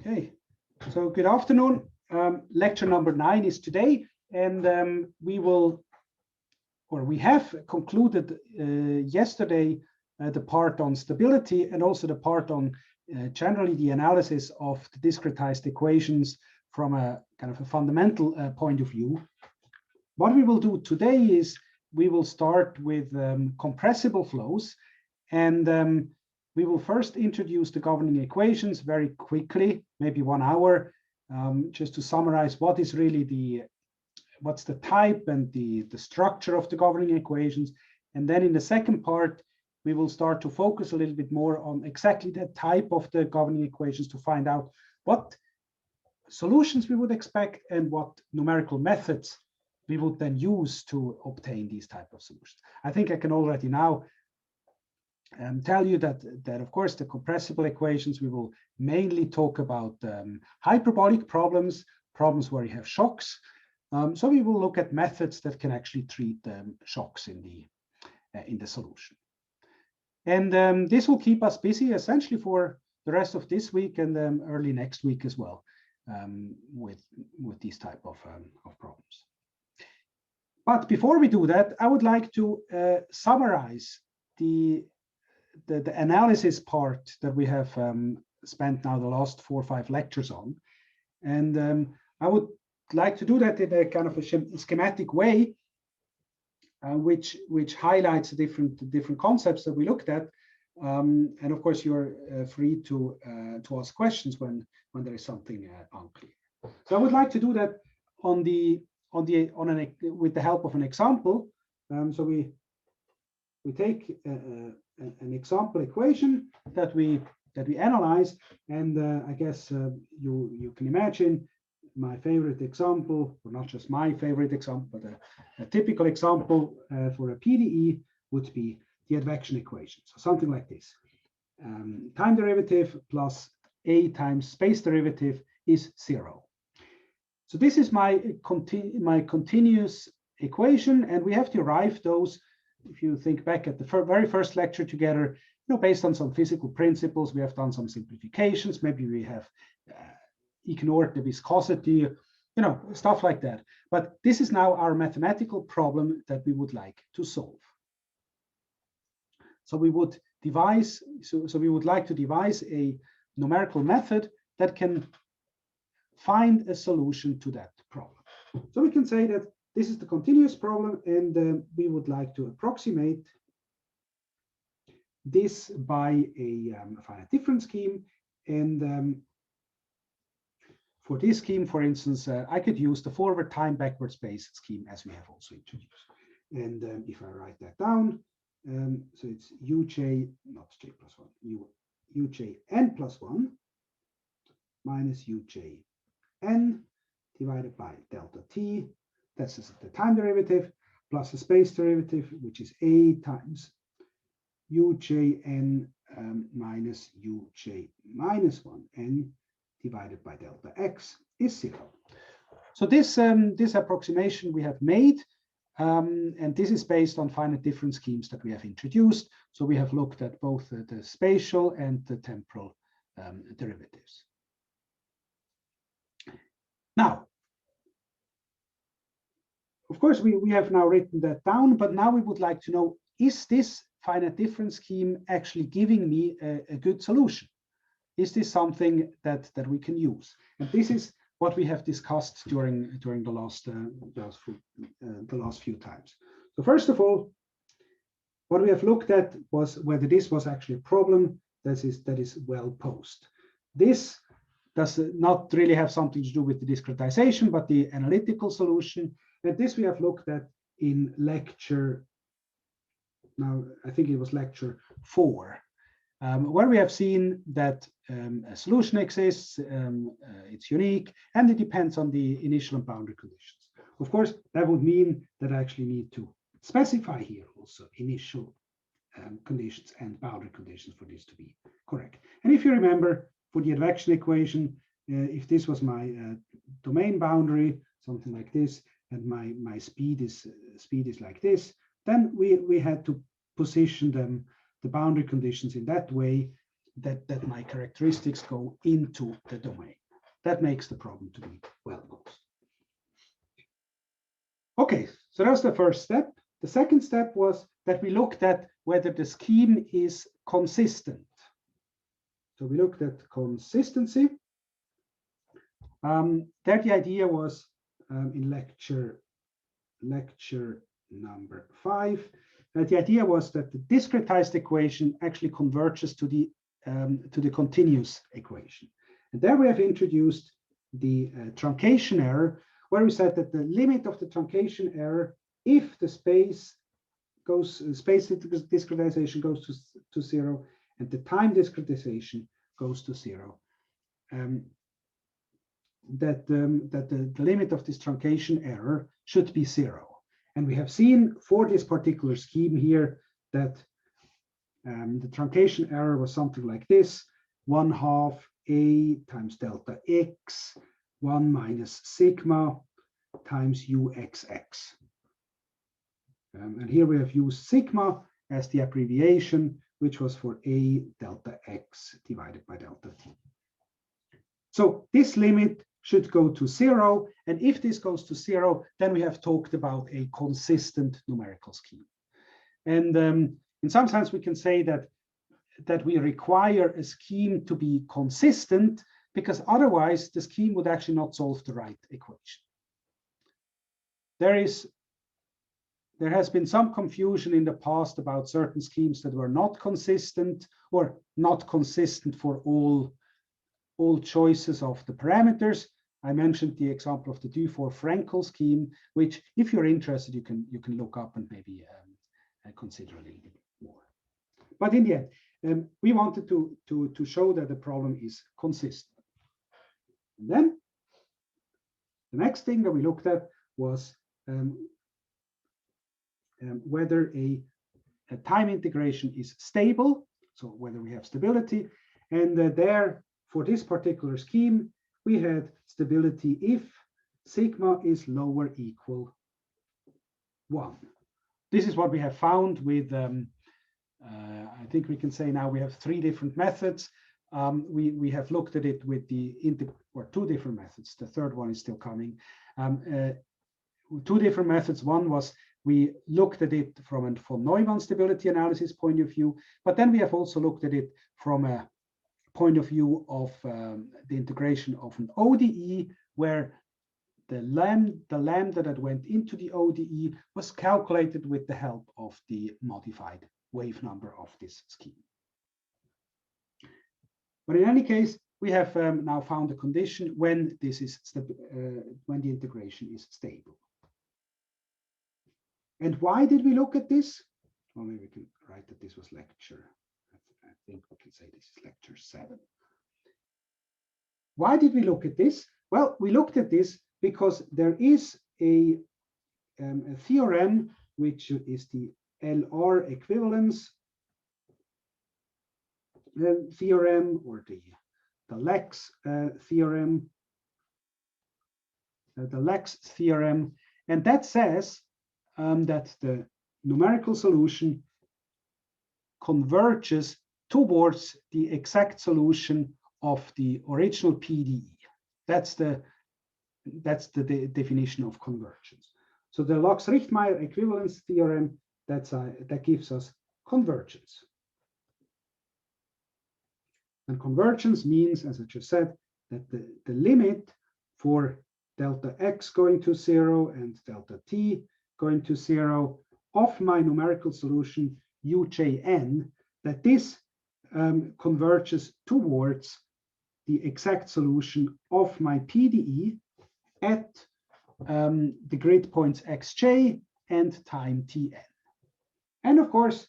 Okay, so good afternoon. Lecture number 9 is today, and we have concluded yesterday the part on stability and also the part on generally the analysis of the discretized equations from a kind of a fundamental point of view. What we will do today is we will start with compressible flows, and we will first introduce the governing equations very quickly, maybe 1 hour, just to summarize what is really what's the type and the structure of the governing equations. And then in the second part, we will start to focus a little bit more on exactly that type of the governing equations to find out what solutions we would expect and what numerical methods we would then use to obtain these type of solutions. I think I can already now tell you that of course the compressible equations we will mainly talk about hyperbolic problems where you have shocks. So we will look at methods that can actually treat shocks in the solution. And this will keep us busy essentially for the rest of this week and early next week as well with these type of problems. But before we do that, I would like to summarize the analysis part that we have spent now the last 4 or 5 lectures on. And I would like to do that in a kind of a schematic way, which highlights the different concepts that we looked at. And of course, you're free to ask questions when there is something unclear. So I would like to do that with the help of an example. So we take an example equation that we analyze, and I guess you can imagine my favorite example, or not just my favorite example, but a typical example for a PDE would be the advection equation. So something like this: time derivative plus a times space derivative is 0. So this is my continuous equation, and we have derived those. If you think back at the very first lecture together, based on some physical principles, we have done some simplifications. Maybe we have ignored the viscosity, stuff like that. But this is now our mathematical problem that we would like to solve. So we would devise. So we would like to devise a numerical method that can find a solution to that problem. So we can say that this is the continuous problem, and we would like to approximate this by a finite difference scheme. And for this scheme, for instance, I could use the forward time backward space scheme as we have also introduced. And if I write that down, so it's uj, not j plus 1, ujn plus 1 minus ujn divided by delta t. That's the time derivative, plus the space derivative, which is a times ujn minus uj minus 1n divided by delta x is 0. So this approximation we have made, and this is based on finite difference schemes that we have introduced. So we have looked at both the spatial and the temporal derivatives. Now, of course, we have now written that down, but now we would like to know, is this finite difference scheme actually giving me a good solution? Is this something that we can use? And this is what we have discussed during the last few times. So first of all, what we have looked at was whether this was actually a problem that is well posed. This does not really have something to do with the discretization, but the analytical solution. And this we have looked at in lecture, now I think it was lecture 4, where we have seen that a solution exists, it's unique, and it depends on the initial and boundary conditions. Of course, that would mean that I actually need to specify here also initial conditions and boundary conditions for this to be correct. And if you remember, for the advection equation, if this was my domain boundary, something like this, and my speed is like this, then we had to position the boundary conditions in that way that my characteristics go into the domain. That makes the problem to be well posed. Okay, so that was the first step. The second step was that we looked at whether the scheme is consistent. So we looked at consistency. There the idea was in lecture number 5. The idea was that the discretized equation actually converges to the continuous equation. And there we have introduced the truncation error, where we said that the limit of the truncation error, if the space discretization goes to 0 and the time discretization goes to 0, that the limit of this truncation error should be 0. And we have seen for this particular scheme here that the truncation error was something like this: 1/2 a times delta x, 1 minus sigma times uxx. And here we have used sigma as the abbreviation, which was for a delta x divided by delta t. So this limit should go to 0. And if this goes to 0, then we have talked about a consistent numerical scheme. And in some sense, we can say that we require a scheme to be consistent, because otherwise the scheme would actually not solve the right equation. There has been some confusion in the past about certain schemes that were not consistent, or not consistent for all choices of the parameters. I mentioned the example of the Dufour-Frankel scheme, which, if you're interested, you can look up and maybe consider a little bit more. But in the end, we wanted to show that the problem is consistent. And then the next thing that we looked at was whether a time integration is stable, so whether we have stability. And there, for this particular scheme, we had stability if sigma is lower equal 1. This is what we have found with, I think we can say now we have 3 different methods. We have looked at it with or 2 different methods. The third one is still coming. 2 different methods. One was we looked at it from a von Neumann stability analysis point of view, but then we have also looked at it from a point of view of the integration of an ODE, where the lambda that went into the ODE was calculated with the help of the modified wave number of this scheme. But in any case, we have now found a condition when this is when the integration is stable. And why did we look at this? Well, maybe we can write that this was lecture. I think we can say this is lecture 7. Why did we look at this? Well, we looked at this because there is a theorem, which is the LR equivalence theorem, or the Lex theorem. The Lex theorem, and that says that the numerical solution converges towards the exact solution of the original PDE. That's the definition of convergence. So the Lox-Richtmeier equivalence theorem, that gives us convergence. And convergence means, as I just said, that the limit for delta x going to 0 and delta t going to 0 of my numerical solution Ujn, that this converges towards the exact solution of my PDE at the grid points xj and time tn. And of course,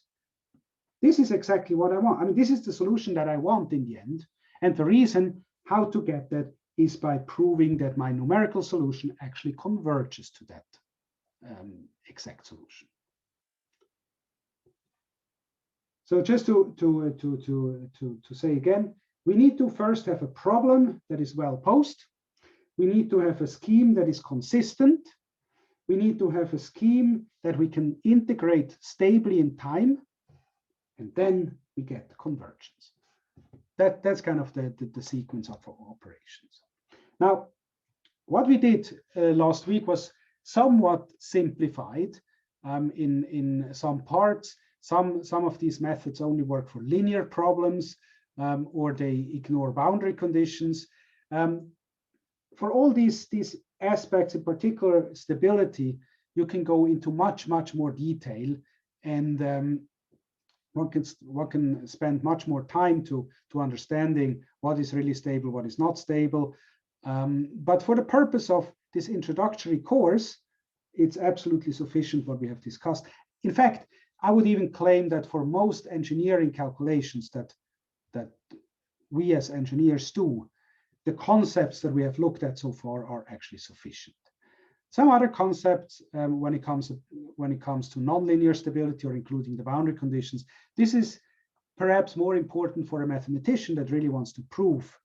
this is exactly what I want. I mean, this is the solution that I want in the end. And the reason how to get that is by proving that my numerical solution actually converges to that exact solution. So just to say again, we need to first have a problem that is well posed. We need to have a scheme that is consistent. We need to have a scheme that we can integrate stably in time. And then we get convergence. that's kind of the sequence of operations. Now, what we did last week was somewhat simplified in some parts. Some of these methods only work for linear problems, or they ignore boundary conditions. For all these aspects, in particular stability, you can go into much more detail, and one can spend much more time to understanding what is really stable, what is not stable. But for the purpose of this introductory course, it's absolutely sufficient what we have discussed. In fact, I would even claim that for most engineering calculations that we as engineers do, the concepts that we have looked at so far are actually sufficient. Some other concepts, when it comes to nonlinear stability or including the boundary conditions, this is perhaps more important for a mathematician that really wants to prove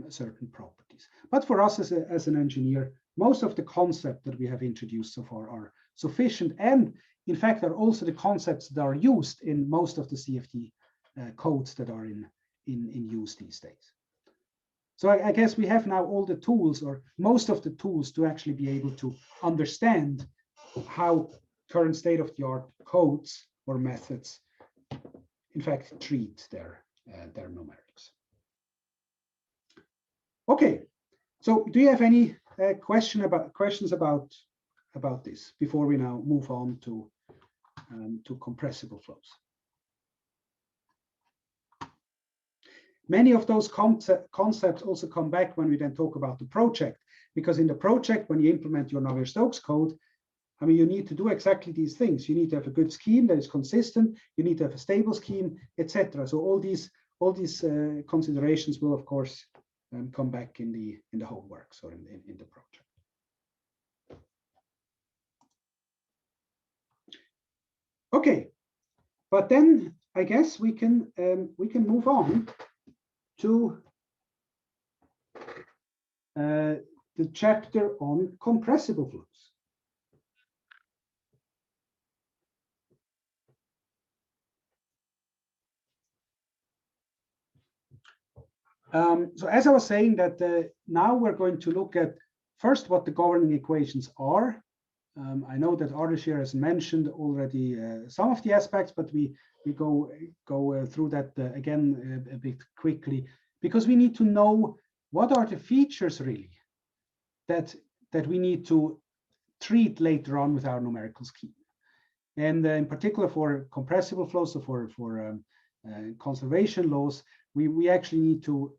certain properties. But for us as an engineer, most of the concepts that we have introduced so far are sufficient, and in fact are also the concepts that are used in most of the CFD codes that are in use these days. So I guess we have now all the tools, or most of the tools, to actually be able to understand how current state-of-the-art codes or methods in fact treat their numerics. Okay, so do you have any questions about this before we now move on to compressible flows? Many of those concepts also come back when we then talk about the project, because in the project, when you implement your Navier-Stokes code, I mean, you need to do exactly these things. You need to have a good scheme that is consistent. You need to have a stable scheme, etc. So all these considerations will, of course, come back in the homeworks or in the project. Okay, but then I guess we can move on to the chapter on compressible flows. So as I was saying, that now we're going to look at first what the governing equations are. I know that Ardeshir has mentioned already some of the aspects, but we go through that again a bit quickly, because we need to know what are the features really that we need to treat later on with our numerical scheme. And in particular for compressible flows, so for conservation laws, we actually need to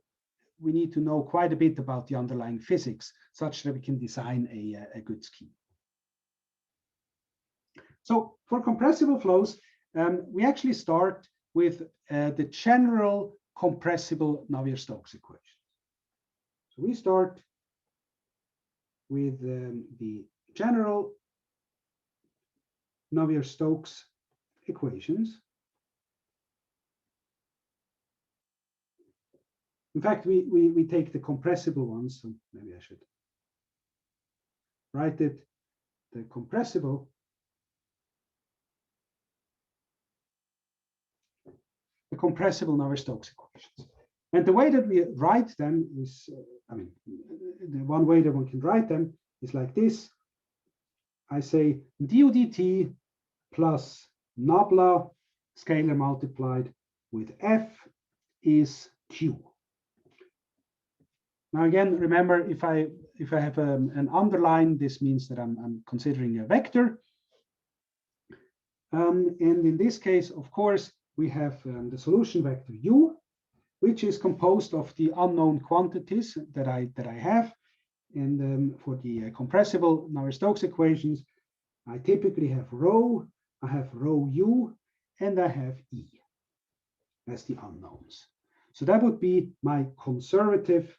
know quite a bit about the underlying physics, such that we can design a good scheme. So for compressible flows, we actually start with the general compressible Navier-Stokes equation. So we start with the general Navier-Stokes equations. In fact, we take the compressible ones, so maybe I should write it, the compressible Navier-Stokes equations. And the way that we write them is, the one way that one can write them is like this. I say du dt plus nabla scalar multiplied with f is q. Now again, remember, if I have an underline, this means that I'm considering a vector. And in this case, of course, we have the solution vector u, which is composed of the unknown quantities that I have. And for the compressible Navier-Stokes equations, I typically have rho, I have rho u, and I have e as the unknowns. So that would be my conservative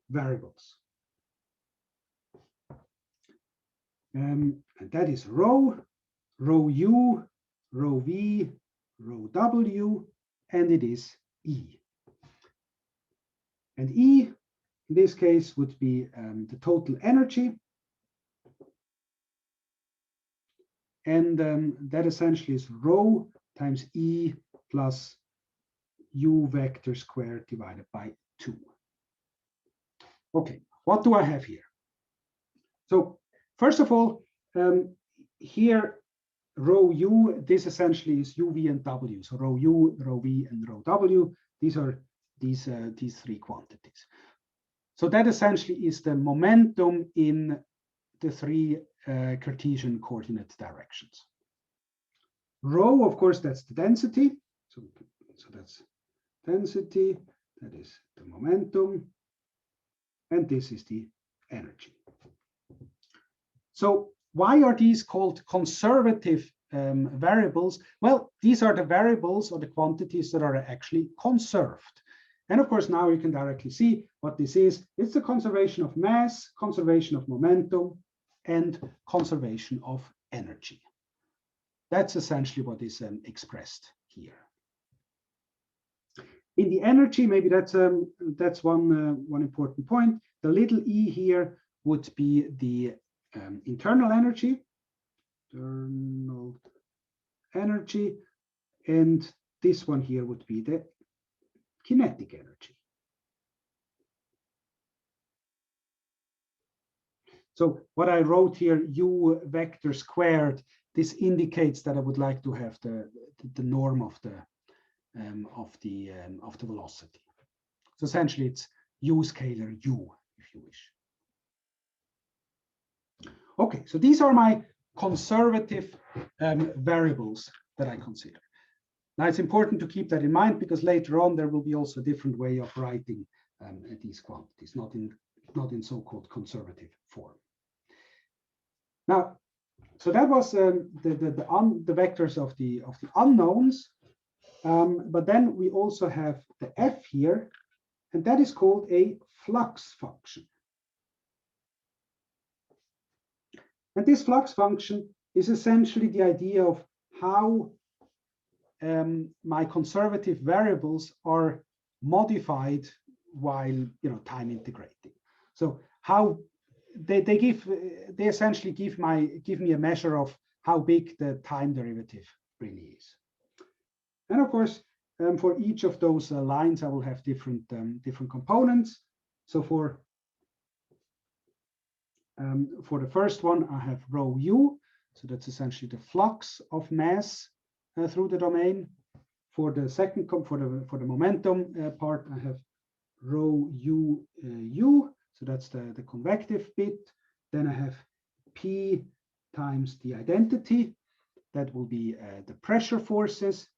variables. And that is rho, rho u, rho v, rho w, and it is e. And e, in this case, would be the total energy. And that essentially is rho times e plus u vector squared divided by 2. Okay, what do I have here? So first of all, here rho u, this essentially is uv and w. So rho u, rho v, and rho w. These are these three quantities. So that essentially is the momentum in the three Cartesian coordinate directions. Rho, of course, that's the density. So that's density, that is the momentum, and this is the energy. So why are these called conservative variables? Well, these are the variables or the quantities that are actually conserved. And of course, now you can directly see what this is. It's the conservation of mass, conservation of momentum, and conservation of energy. That's essentially what is expressed here. In the energy, maybe that's one important point. The little e here would be the internal energy, and this one here would be the kinetic energy. So what I wrote here, u vector squared, this indicates that I would like to have the norm of the velocity. So essentially, it's u scalar u, if you wish. Okay, so these are my conservative variables that I consider. Now it's important to keep that in mind because later on there will be also a different way of writing these quantities, not in so-called conservative form. Now, so that was the vectors of the unknowns, but then we also have the f here, and that is called a flux function. And this flux function is essentially the idea of how my conservative variables are modified while time integrating. So how they essentially give me a measure of how big the time derivative really is. And of course, for each of those lines, I will have different components. So for the first one, I have rho u. So that's essentially the flux of mass through the domain. For the second, for the momentum part, I have rho u u. So that's the convective bit. Then I have P times the identity. That will be the pressure forces.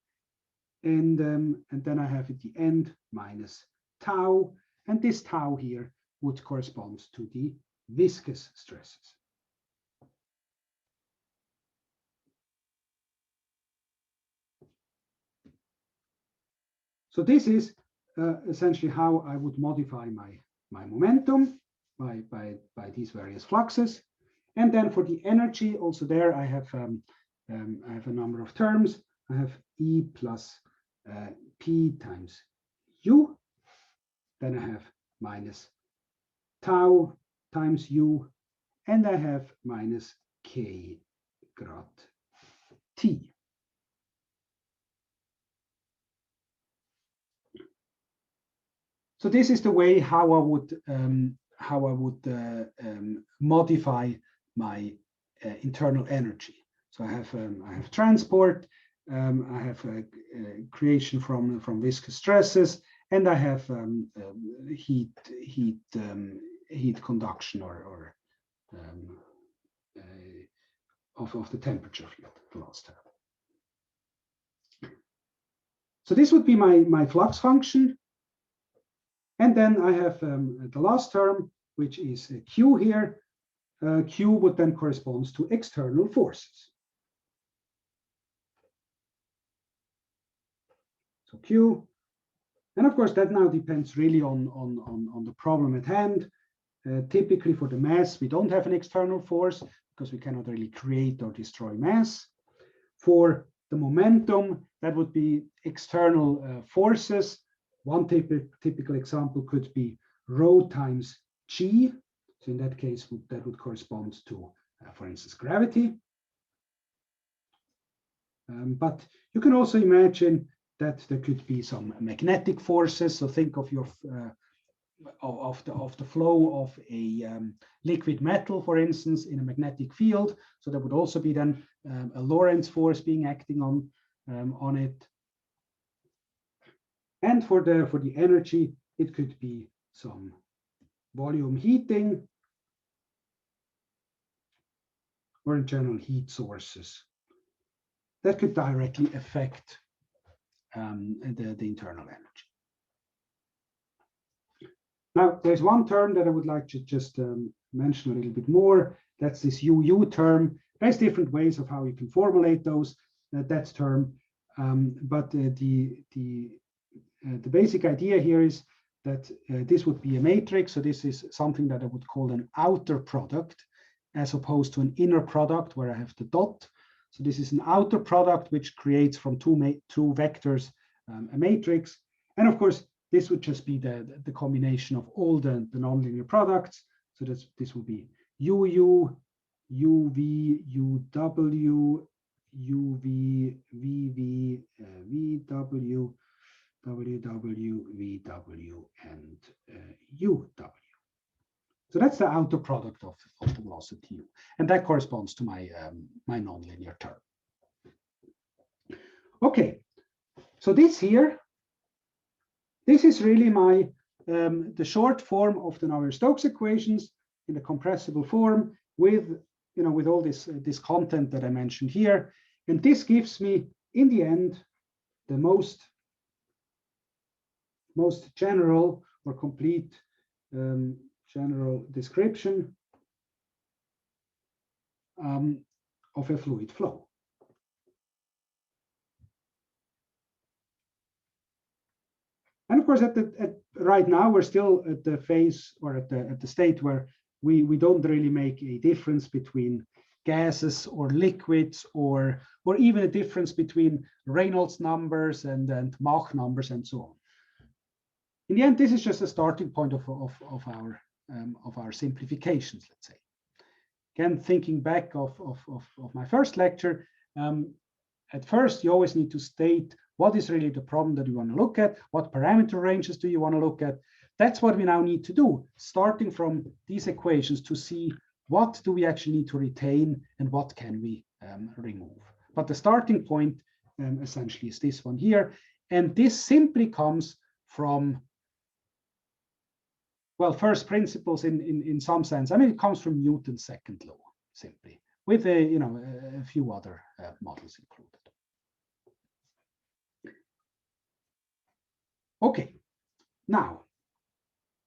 And then I have at the end minus tau. And this tau here would correspond to the viscous stresses. So this is essentially how I would modify my momentum by these various fluxes. And then for the energy, also there I have a number of terms. I have E plus P times U. Then I have minus tau times U. And I have minus K grad T. So this is the way how I would modify my internal energy. So I have transport, I have creation from viscous stresses, and I have heat conduction or of the temperature field, the last term. So this would be my flux function. And then I have the last term, which is Q here. Q would then correspond to external forces. So Q, and of course that now depends really on the problem at hand. Typically for the mass, we don't have an external force because we cannot really create or destroy mass. For the momentum, that would be external forces. One typical example could be rho times g. So in that case, that would correspond to, for instance, gravity. But you can also imagine that there could be some magnetic forces. So think of your of the flow of a liquid metal, for instance, in a magnetic field. So there would also be then a Lorentz force being acting on it. And for the energy, it could be some volume heating, or in general heat sources that could directly affect the internal energy. Now, there's one term that I would like to just mention a little bit more. That's this UU term. There's different ways of how you can formulate those that term, but the basic idea here is that this would be a matrix. So this is something that I would call an outer product, as opposed to an inner product where I have the dot. So this is an outer product which creates from two vectors a matrix. And of course, this would just be the combination of all the nonlinear products. So this will be UU, UV, UW, UV, VV, VW, WW, VW, and UW. So that's the outer product of the velocity U, and that corresponds to my my nonlinear term. Okay, so this is really my the short form of the Navier-Stokes equations in the compressible form with with all this content that I mentioned here, and this gives me in the end the most general or complete general description of a fluid flow. And of course, right now we're still at the phase or at the state where we don't really make a difference between gases or liquids or even a difference between Reynolds numbers and Mach numbers and so on. In the end, this is just a starting point of our simplifications, let's say. Again, thinking back of my first lecture, at first you always need to state what is really the problem that you want to look at, what parameter ranges do you want to look at. That's what we now need to do, starting from these equations to see what do we actually need to retain and what can we remove. But the starting point essentially is this one here. And this simply comes from, well, first principles in some sense. I mean, it comes from Newton's second law, simply, with a few other models included. Okay, now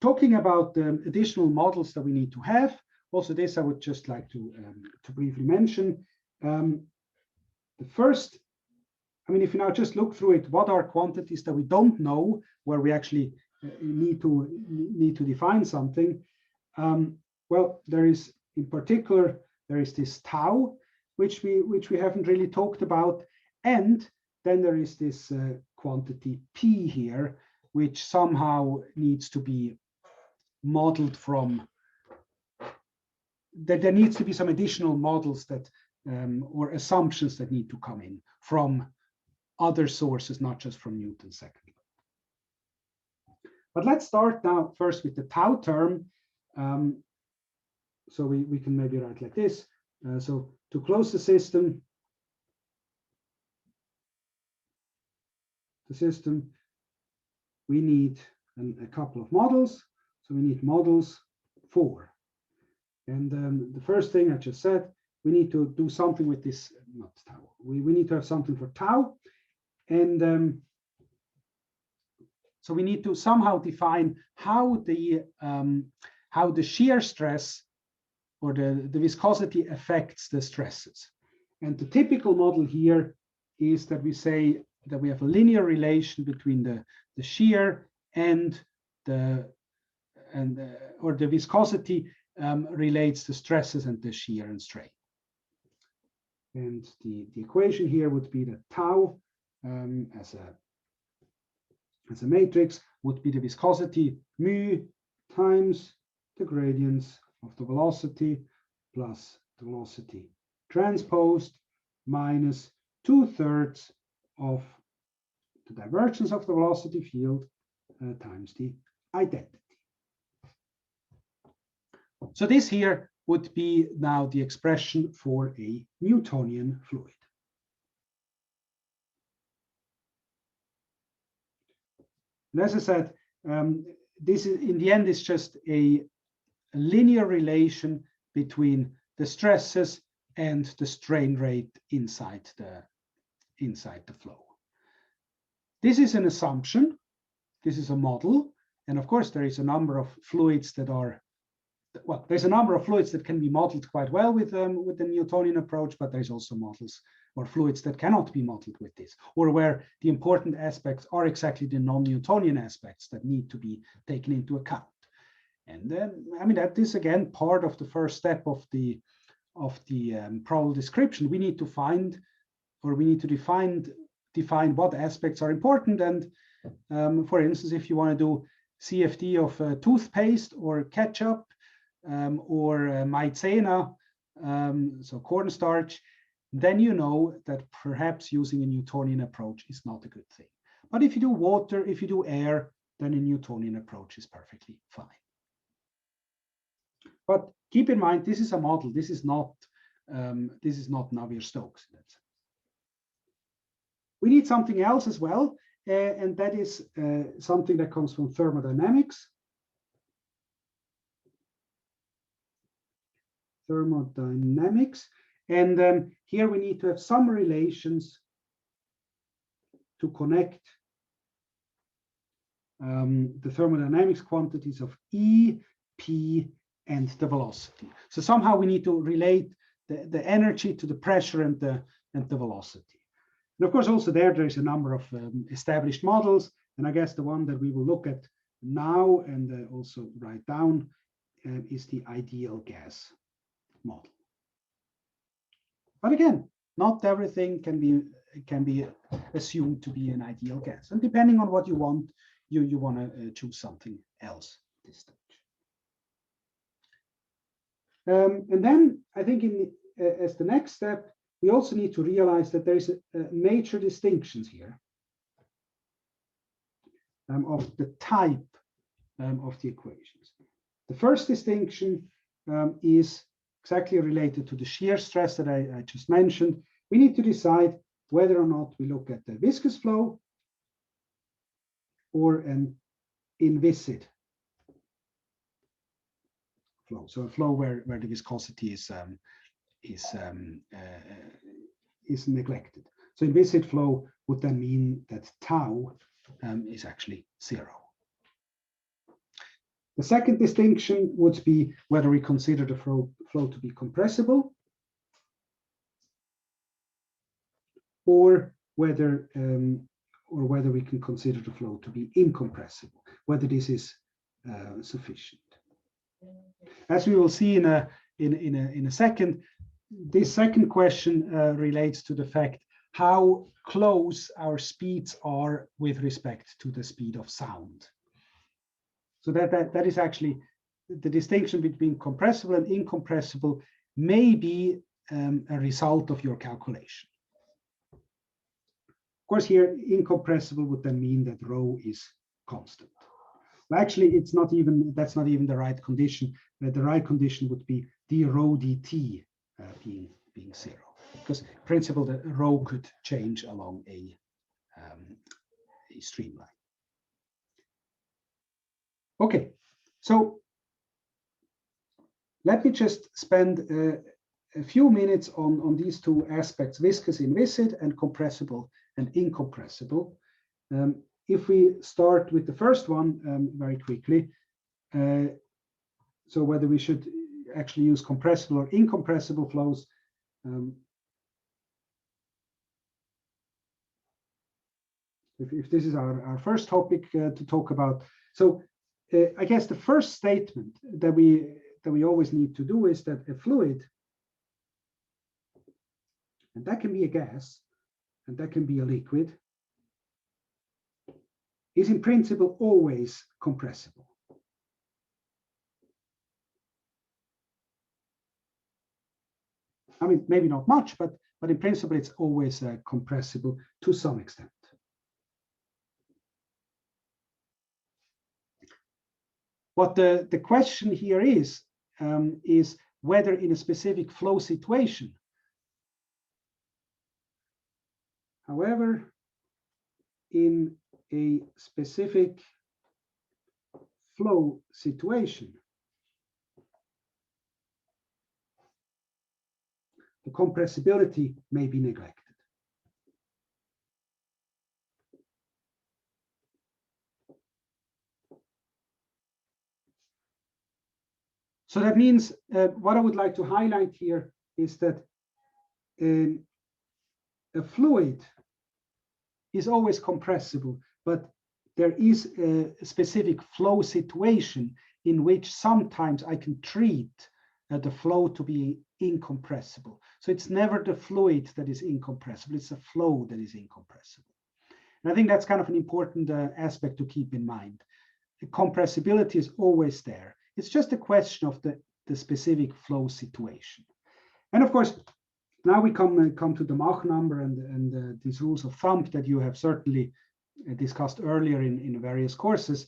talking about the additional models that we need to have. Also, this I would just like to briefly mention. The first, I mean, if you now just look through it, what are quantities that we don't know, where we actually need to define something? Well, there is in particular this tau, which we haven't really talked about, and then there is this quantity p here, which somehow needs to be modeled from. That there needs to be some additional models that or assumptions that need to come in from other sources, not just from Newton's second law. But let's start now first with the tau term. So we can maybe write like this. So to close the system, we need a couple of models. So we need models 4. And the first thing I just said, we need to do something with this, not tau. We need to have something for tau. And so we need to somehow define how the shear stress or the viscosity affects the stresses. And the typical model here is that we say that we have a linear relation between the shear and the viscosity relates to stresses and the shear and strain. And the equation here would be that tau as a matrix would be the viscosity mu times the gradients of the velocity plus the velocity transposed minus 2/3 of the divergence of the velocity field times the identity. So this here would be now the expression for a Newtonian fluid. And as I said, this is in the end is just a linear relation between the stresses and the strain rate inside the flow. This is an assumption. This is a model, and of course there is a number of fluids that are, well, there's a number of fluids that can be modeled quite well with the Newtonian approach, but there's also models or fluids that cannot be modeled with this, or where the important aspects are exactly the non-Newtonian aspects that need to be taken into account. And then, I mean, that is again part of the first step of the probable description. We need to find, or we need to define what aspects are important. And for instance, if you want to do CFD of toothpaste or ketchup or maizena, so cornstarch, then you know that perhaps using a Newtonian approach is not a good thing. But if you do water, if you do air, then a Newtonian approach is perfectly fine. But keep in mind, this is a model. This is not Navier-Stokes. We need something else as well, and that is something that comes from thermodynamics. And here we need to have some relations to connect the thermodynamics quantities of E, P, and the velocity. So somehow we need to relate the energy to the pressure and the velocity. And of course, also there is a number of established models. And I guess the one that we will look at now and also write down is the ideal gas model. But again, not everything can be assumed to be an ideal gas. And depending on what you want, you want to choose something else at this stage. And then I think as the next step, we also need to realize that there is major distinctions here of the type of the equations. The first distinction is exactly related to the shear stress that I just mentioned. We need to decide whether or not we look at the viscous flow or an inviscid flow. So a flow where the viscosity is neglected. So inviscid flow would then mean that tau is actually 0. The second distinction would be whether we consider the flow to be compressible or whether we can consider the flow to be incompressible, whether this is sufficient. As we will see in a second, this second question relates to the fact how close our speeds are with respect to the speed of sound. So that is actually the distinction between compressible and incompressible may be a result of your calculation. Of course, here incompressible would then mean that rho is constant. Well, actually, that's not even the right condition. The right condition would be d rho dt being 0, because in principle the rho could change along a streamline. Okay, so let me just spend a few minutes on these two aspects, viscous, inviscid, and compressible and incompressible. If we start with the first one very quickly, so whether we should actually use compressible or incompressible flows. If this is our first topic to talk about, so I guess the first statement that we always need to do is that a fluid, and that can be a gas, and that can be a liquid, is in principle always compressible. I mean, maybe not much, but in principle, it's always compressible to some extent. What the question here is whether in a specific flow situation, however, in a specific flow situation, the compressibility may be neglected. So that means what I would like to highlight here is that a fluid is always compressible, but there is a specific flow situation in which sometimes I can treat the flow to be incompressible. So it's never the fluid that is incompressible, it's the flow that is incompressible. And I think that's kind of an important aspect to keep in mind. The compressibility is always there. It's just a question of the specific flow situation. And of course, now we come to the Mach number and these rules of thumb that you have certainly discussed earlier in various courses.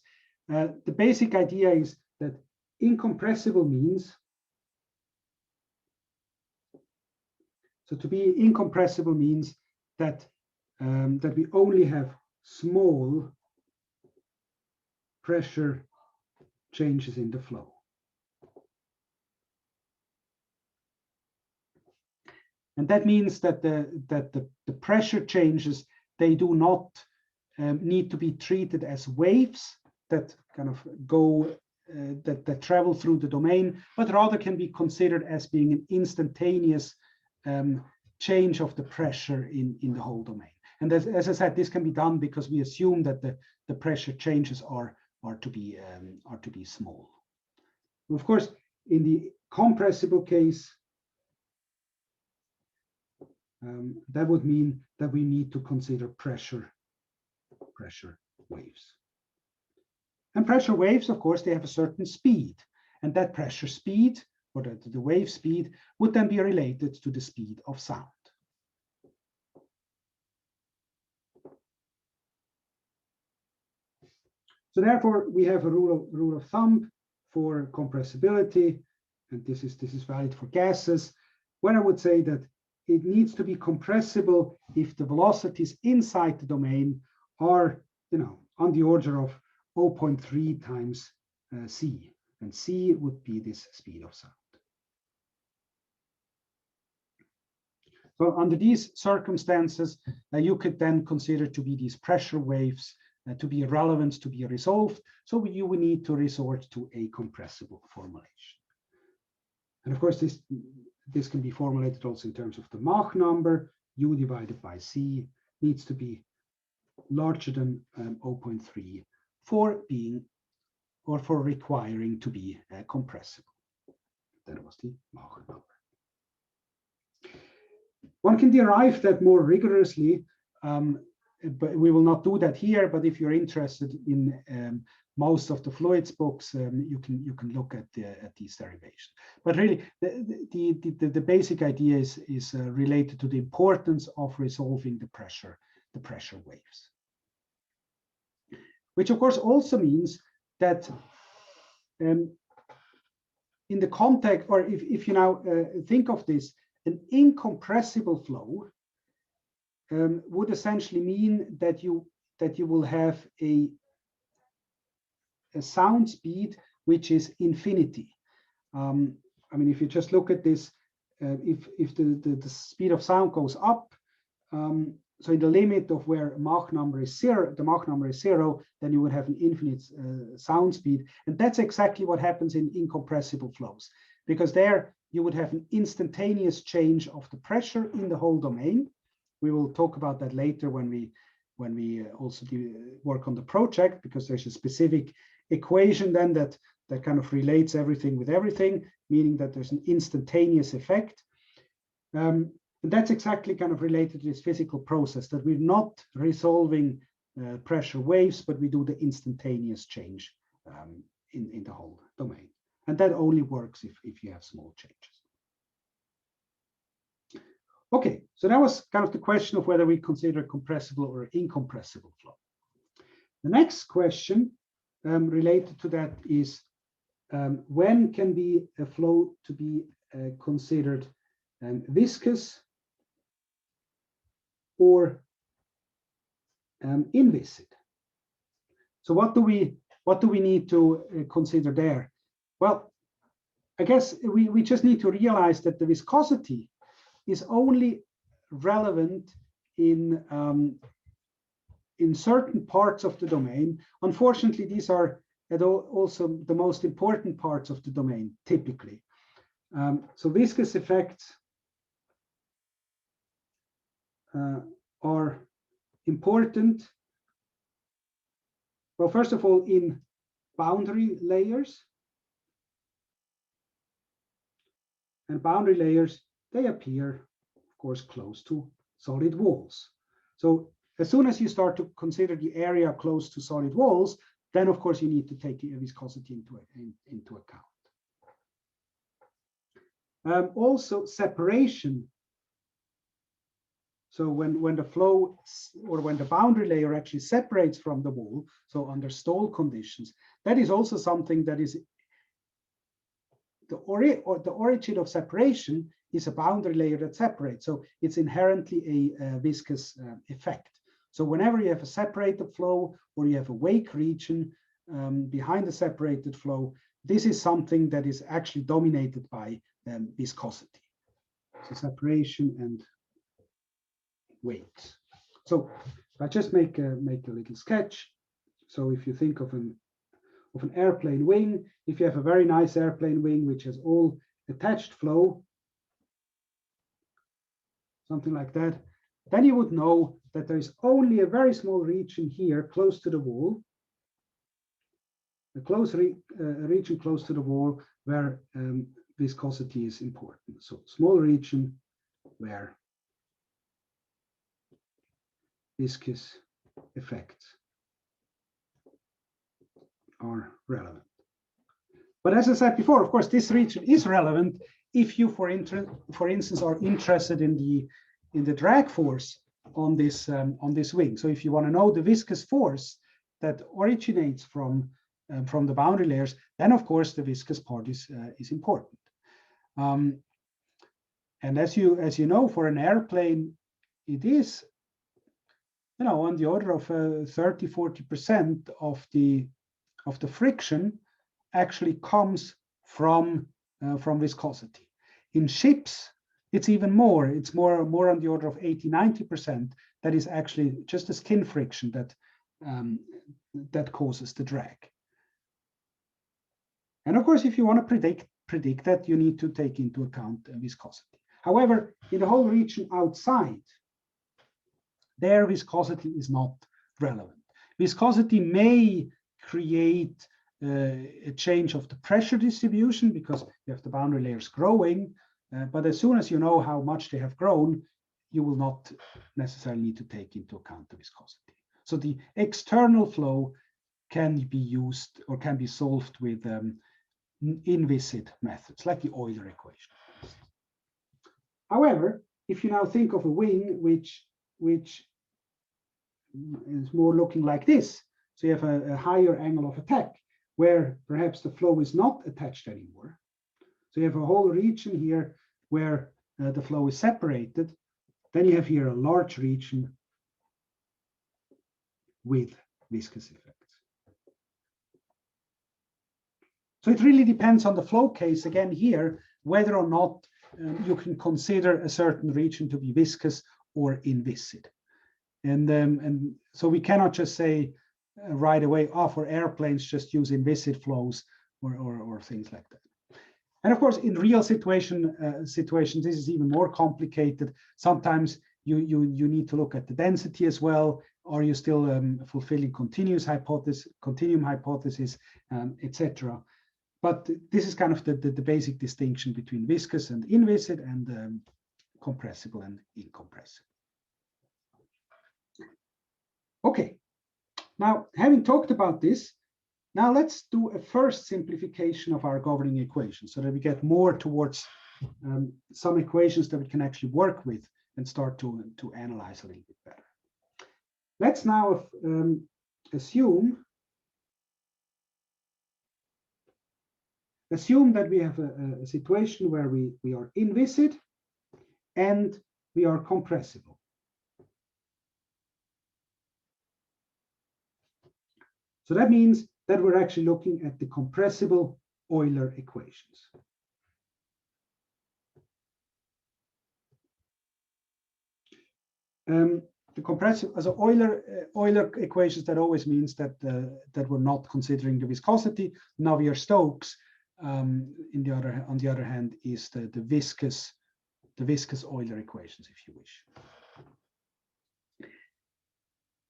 The basic idea is that incompressible means, so to be incompressible means that that we only have small pressure changes in the flow. And that means that the pressure changes, they do not need to be treated as waves that kind of go, that travel through the domain, but rather can be considered as being an instantaneous change of the pressure in the whole domain. And as I said, this can be done because we assume that the pressure changes are to be small. Of course, in the compressible case, that would mean that we need to consider pressure waves. And pressure waves, of course, they have a certain speed, and that pressure speed, or the wave speed, would then be related to the speed of sound. So therefore, we have a rule of thumb for compressibility, and this is valid for gases, where I would say that it needs to be compressible if the velocities inside the domain are, on the order of 0.3 times c, and c would be this speed of sound. So under these circumstances, you could then consider to be these pressure waves to be relevant, to be resolved. So you would need to resort to a compressible formulation. And of course, this can be formulated also in terms of the Mach number. U divided by c needs to be larger than 0.3 for being, or for requiring to be compressible. That was the Mach number. One can derive that more rigorously, but we will not do that here. But if you're interested in most of the fluids books, you can look at these derivations. But really, the basic idea is related to the importance of resolving the pressure waves, which of course also means that in the context, or if you now think of this, an incompressible flow would essentially mean that you will have a sound speed which is infinity. I mean, if you just look at this, if the speed of sound goes up, so in the limit of where Mach number is zero, the Mach number is 0, then you would have an infinite sound speed, and that's exactly what happens in incompressible flows, because there you would have an instantaneous change of the pressure in the whole domain. We will talk about that later when we also work on the project, because there's a specific equation then that kind of relates everything with everything, meaning that there's an instantaneous effect. And that's exactly kind of related to this physical process, that we're not resolving pressure waves, but we do the instantaneous change in the whole domain. And that only works if you have small changes. Okay, so that was kind of the question of whether we consider compressible or incompressible flow. The next question related to that is when can be a flow to be considered viscous or inviscid. So what do we need to consider there? Well, I guess we just need to realize that the viscosity is only relevant in certain parts of the domain. Unfortunately, these are also the most important parts of the domain, typically. So viscous effects are important. Well, first of all, in boundary layers. And boundary layers, they appear, of course, close to solid walls. So as soon as you start to consider the area close to solid walls, then of course you need to take viscosity into account. Also separation. So when the flow or when the boundary layer actually separates from the wall, so under stall conditions, that is also something that is the origin of separation is a boundary layer that separates. So it's inherently a viscous effect. So whenever you have a separated flow or you have a wake region behind the separated flow, this is something that is actually dominated by viscosity. So separation and wakes. So I just make a little sketch. So if you think of an airplane wing, if you have a very nice airplane wing which has all attached flow, something like that, then you would know that there is only a very small region here close to the wall, a region close to the wall where viscosity is important. So small region where viscous effects are relevant. But as I said before, of course, this region is relevant if you, for instance, are interested in the drag force on this wing. So if you want to know the viscous force that originates from the boundary layers, then of course the viscous part is important. And as you know, for an airplane, it is, you know, on the order of 30–40% of the friction actually comes from viscosity. In ships, it's even more. It's more on the order of 80–90%. That is actually just the skin friction that causes the drag. And of course, if you want to predict that, you need to take into account viscosity. However, in the whole region outside, there viscosity is not relevant. Viscosity may create a change of the pressure distribution because you have the boundary layers growing, but as soon as you know how much they have grown, you will not necessarily need to take into account the viscosity. So the external flow can be used or can be solved with inviscid methods, like the Euler equation. However, if you now think of a wing which is more looking like this, so you have a higher angle of attack, where perhaps the flow is not attached anymore. So you have a whole region here where the flow is separated. Then you have here a large region with viscous effects. So it really depends on the flow case, again here, whether or not you can consider a certain region to be viscous or inviscid. And so we cannot just say right away, oh, for airplanes, just use inviscid flows or things like that. And of course, in real situations, this is even more complicated. Sometimes you need to look at the density as well. Are you still fulfilling continuum hypothesis, etc. But this is kind of the basic distinction between viscous and inviscid and compressible and incompressible. Okay, now having talked about this, now let's do a first simplification of our governing equation so that we get more towards some equations that we can actually work with and start to analyze a little bit better. Let's now assume assume that we have a situation where we are inviscid and we are compressible. So that means that we're actually looking at the compressible Euler equations. The compressive, as Euler equations, that always means that that we're not considering the viscosity. Navier-Stokes, on the other hand, is the viscous Euler equations, if you wish.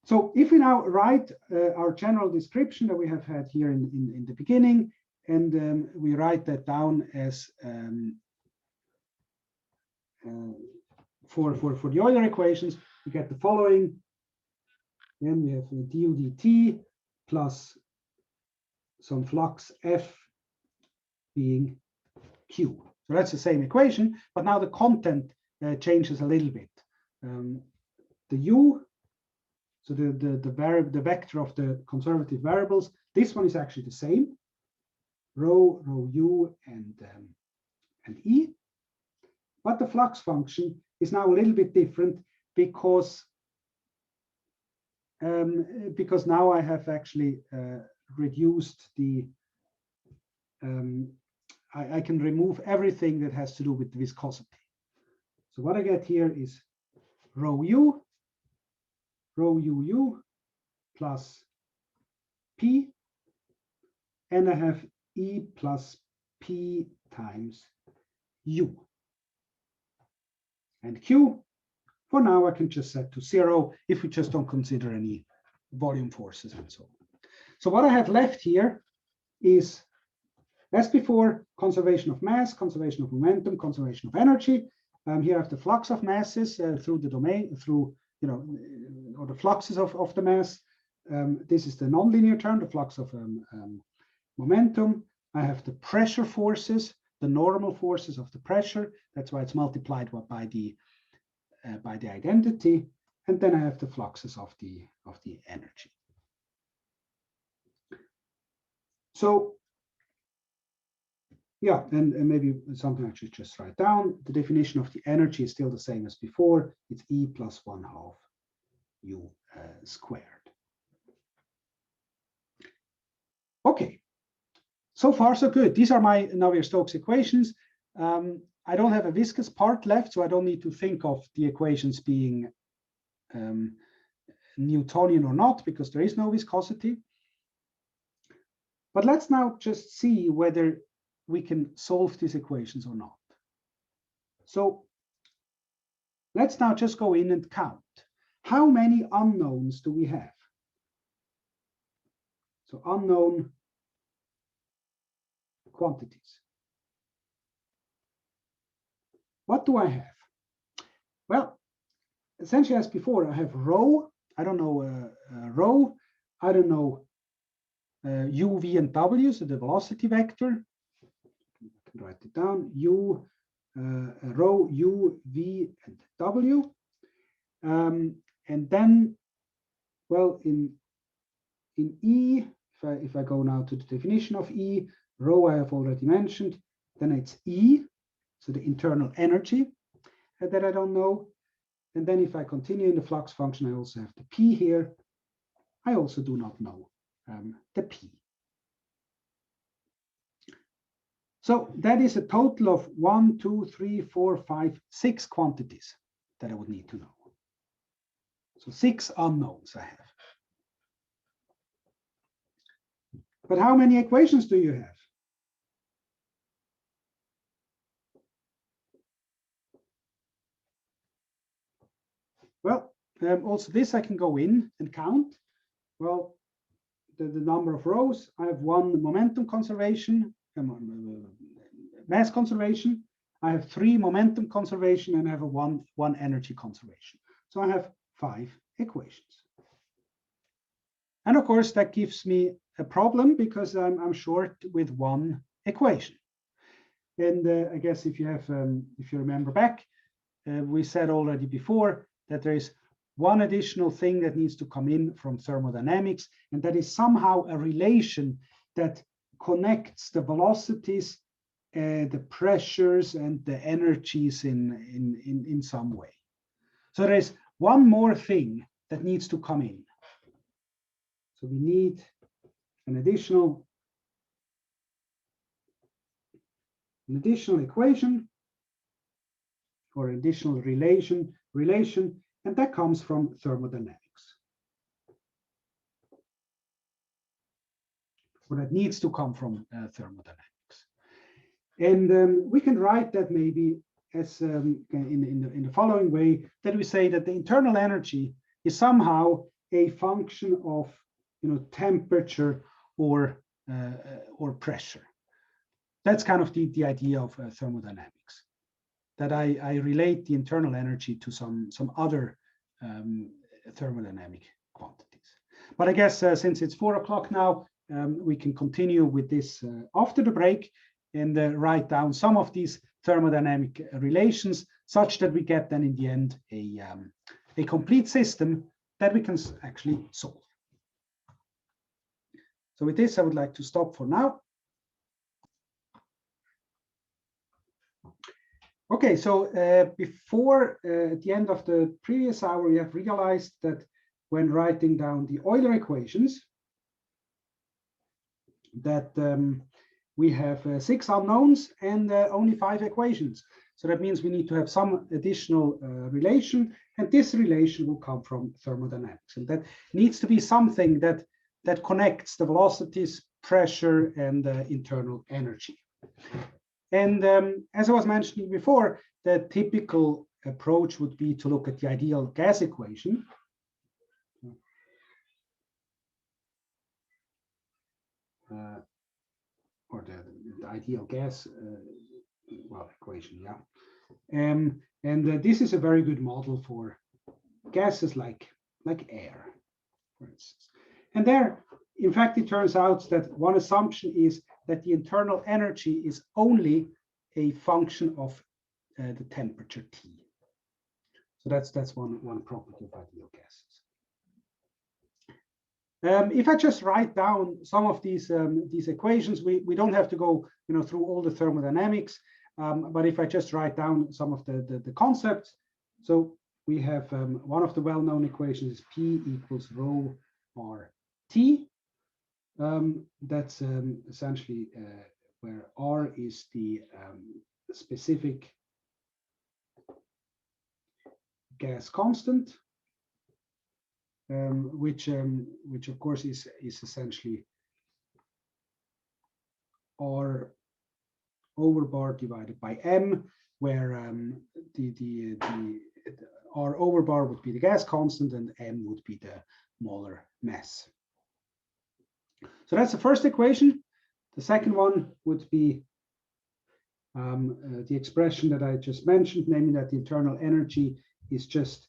So if we now write our general description that we have had here in the beginning, and we write that down as for the Euler equations, we get the following. Then we have du dt plus some flux F being Q. So that's the same equation, but now the content changes a little bit. The U, so the vector of the conservative variables, this one is actually the same, rho U and E. But the flux function is now a little bit different because now I have actually reduced the I can remove everything that has to do with the viscosity. So what I get here is rho UU plus P, and I have E plus P times U. And Q, for now, I can just set to 0 if we just don't consider any volume forces and so on. So what I have left here is, as before, conservation of mass, conservation of momentum, conservation of energy. Here I have the flux of masses through the domain, through, or the fluxes of the mass. This is the nonlinear term, the flux of momentum. I have the pressure forces, the normal forces of the pressure. That's why it's multiplied by the identity, and then I have the fluxes of the energy. So yeah, and maybe something I should just write down. The definition of the energy is still the same as before. It's E plus 1/2 U squared. Okay, so far so good. These are my Navier-Stokes equations. I don't have a viscous part left, so I don't need to think of the equations being Newtonian or not, because there is no viscosity. But let's now just see whether we can solve these equations or not. So let's now just go in and count. How many unknowns do we have? So unknown quantities. What do I have? Well, essentially as before, I have rho. I don't know rho. I don't know u, v, and w, so the velocity vector. I can write it down. Rho, u, v, and w. And then, well, in E, if I go now to the definition of E, rho I have already mentioned. Then it's E, so the internal energy that I don't know. And then if I continue in the flux function, I also have the P here. I also do not know the P. So that is a total of 1, 2, 3, 4, 5, 6 quantities that I would need to know. So 6 unknowns I have. But how many equations do you have? Well, also this I can go in and count. Well, the number of rows, I have 1 momentum conservation, mass conservation. I have 3 momentum conservation, and I have a one energy conservation. So I have 5 equations. And of course, that gives me a problem because I'm short with 1 equation. And I guess if you remember back, we said already before that there is one additional thing that needs to come in from thermodynamics, and that is somehow a relation that connects the velocities, the pressures, and the energies in some way. So there is one more thing that needs to come in. So we need an additional equation or additional relation, and that comes from thermodynamics. Or that needs to come from thermodynamics. And we can write that maybe as in the following way, that we say that the internal energy is somehow a function of temperature or pressure. That's kind of the idea of thermodynamics, that I relate the internal energy to some other thermodynamic quantities. But I guess since it's 4 o'clock now, we can continue with this after the break and write down some of these thermodynamic relations, such that we get then in the end a complete system that we can actually solve. So with this, I would like to stop for now. Okay, so before at the end of the previous hour, we have realized that when writing down the Euler equations, that we have 6 unknowns and only 5 equations. So that means we need to have some additional relation, and this relation will come from thermodynamics. And that needs to be something that connects the velocities, pressure, and internal energy. And as I was mentioning before, the typical approach would be to look at the ideal gas equation. Or the ideal gas equation, yeah. And this is a very good model for gases like air, for instance. And there, in fact, it turns out that one assumption is that the internal energy is only a function of the temperature T. So that's one property of ideal gases. If I just write down some of these equations, we don't have to go through all the thermodynamics, but if I just write down some of the concepts, so we have one of the well-known equations is P equals rho R T. That's essentially where R is the specific gas constant. Which of course is essentially R over bar divided by M, where the R over bar would be the gas constant and M would be the molar mass. So that's the first equation. The second one would be the expression that I just mentioned, namely that the internal energy is just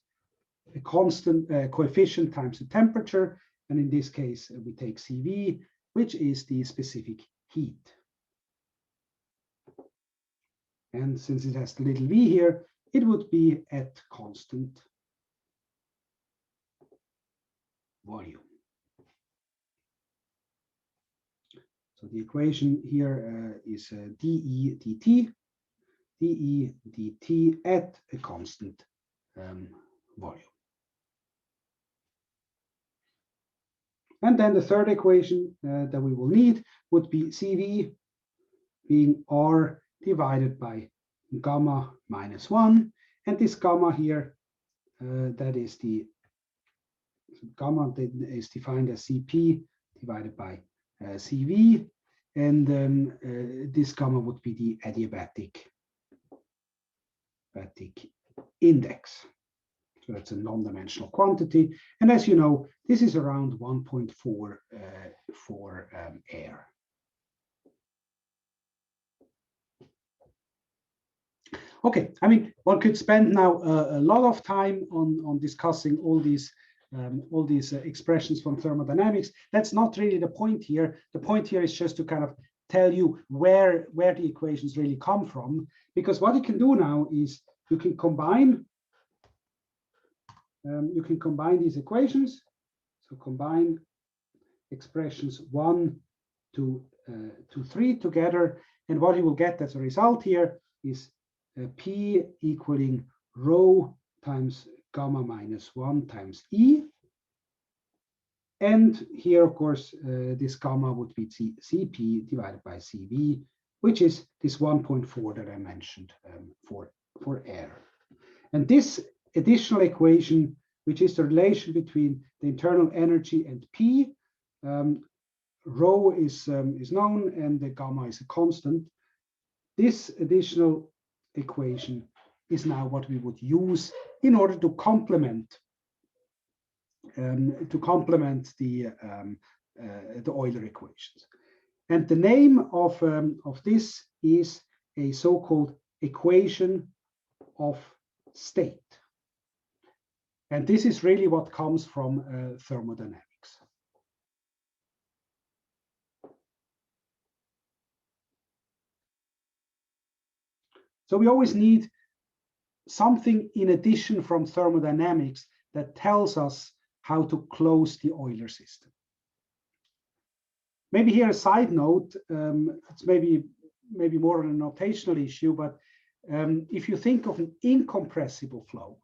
a constant coefficient times the temperature, and in this case we take CV, which is the specific heat. And since it has the little v here, it would be at constant volume. So the equation here is dE dt at a constant volume. And then the third equation that we will need would be CV being R divided by gamma minus 1. And this gamma here, that is the gamma that is defined as CP divided by CV. And this gamma would be the adiabatic index. So that's a non-dimensional quantity. And as you know, this is around 1.4 for air. Okay, I mean, one could spend now a lot of time on discussing all these expressions from thermodynamics. That's not really the point here. The point here is just to kind of tell you where the equations really come from, because what you can do now is you can combine these equations. So combine expressions 1, to 3 together. And what you will get as a result here is P equaling rho times gamma minus 1 times E. And here, of course, this gamma would be Cp divided by Cv, which is this 1.4 that I mentioned for air. And this additional equation, which is the relation between the internal energy and P, rho is known and the gamma is a constant. This additional equation is now what we would use in order to complement the Euler equations. And the name of this is a so-called equation of state. And this is really what comes from thermodynamics. So we always need something in addition from thermodynamics that tells us how to close the Euler system. Maybe here a side note, it's maybe more an notational issue, but if you think of an incompressible flow,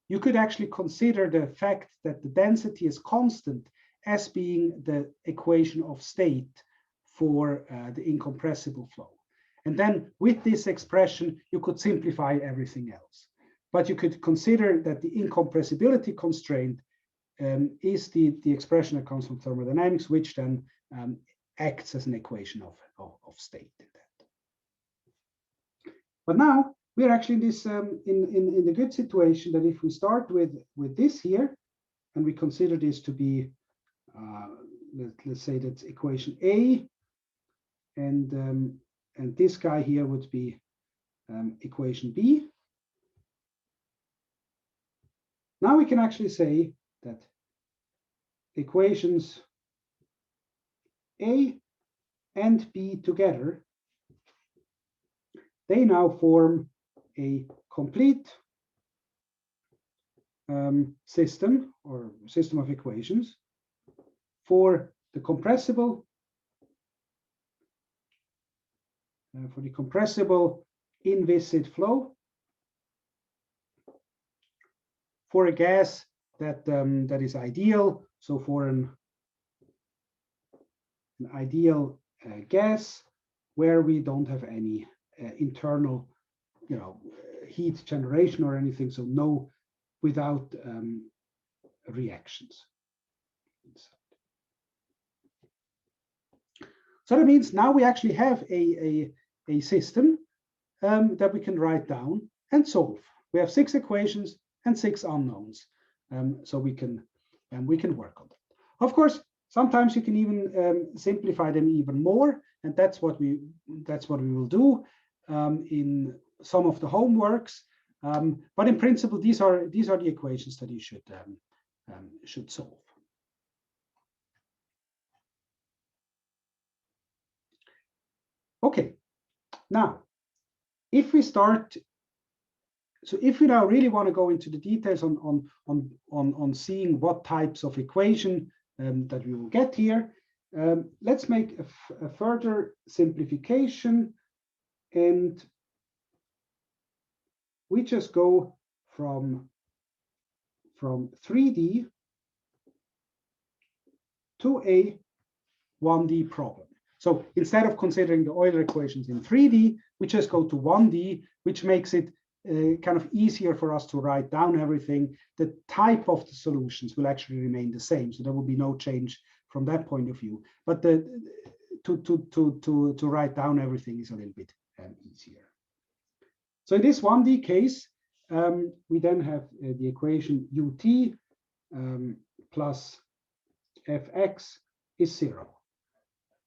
you could actually consider the fact that the density is constant as being the equation of state for the incompressible flow. And then with this expression, you could simplify everything else. But you could consider that the incompressibility constraint is the expression that comes from thermodynamics, which then acts as an equation of state in that. But now we're actually in this in the good situation that if we start with this here, and we consider this to be let's say that's equation A, and this guy here would be equation B. Now we can actually say that equations A and B together, they now form a complete system or system of equations for the compressible inviscid flow for a gas that that is ideal. So for an ideal gas where we don't have any internal, heat generation or anything. So no, without reactions. So that means now we actually have a system that we can write down and solve. We have 6 equations and 6 unknowns, so we can work on that. Of course, sometimes you can even simplify them even more, and that's what we will do in some of the homeworks. But in principle, these are the equations that you should solve. Okay, now if we start, so if we now really want to go into the details on seeing what types of equation that we will get here, let's make a further simplification, and we just go from 3D to a 1D problem. So instead of considering the Euler equations in 3D, we just go to 1D, which makes it kind of easier for us to write down everything. The type of the solutions will actually remain the same, so there will be no change from that point of view. But to write down everything is a little bit easier. So in this 1D case, we then have the equation ut plus fx is 0.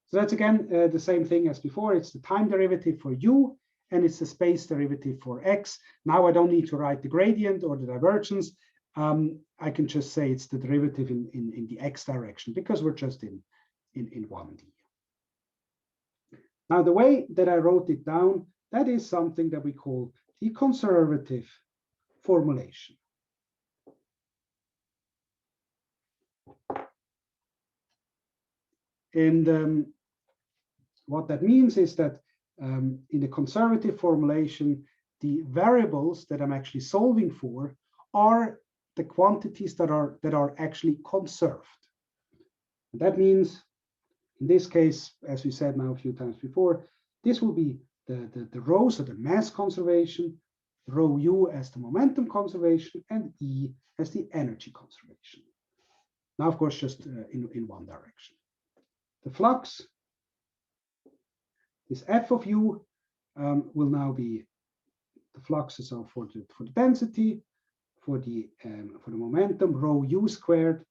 So that's again the same thing as before. It's the time derivative for u, and it's the space derivative for x. Now I don't need to write the gradient or the divergence. I can just say it's the derivative in the x direction because we're just in 1D. Now the way that I wrote it down, that is something that we call the conservative formulation. And what that means is that in the conservative formulation, the variables that I'm actually solving for are the quantities that are actually conserved. And that means, in this case, as we said now a few times before, this will be the rho, so the mass conservation, rho u as the momentum conservation, and E as the energy conservation. Now, of course, just in one direction. The flux, this F of u will now be the fluxes are for the density, for the momentum, rho u squared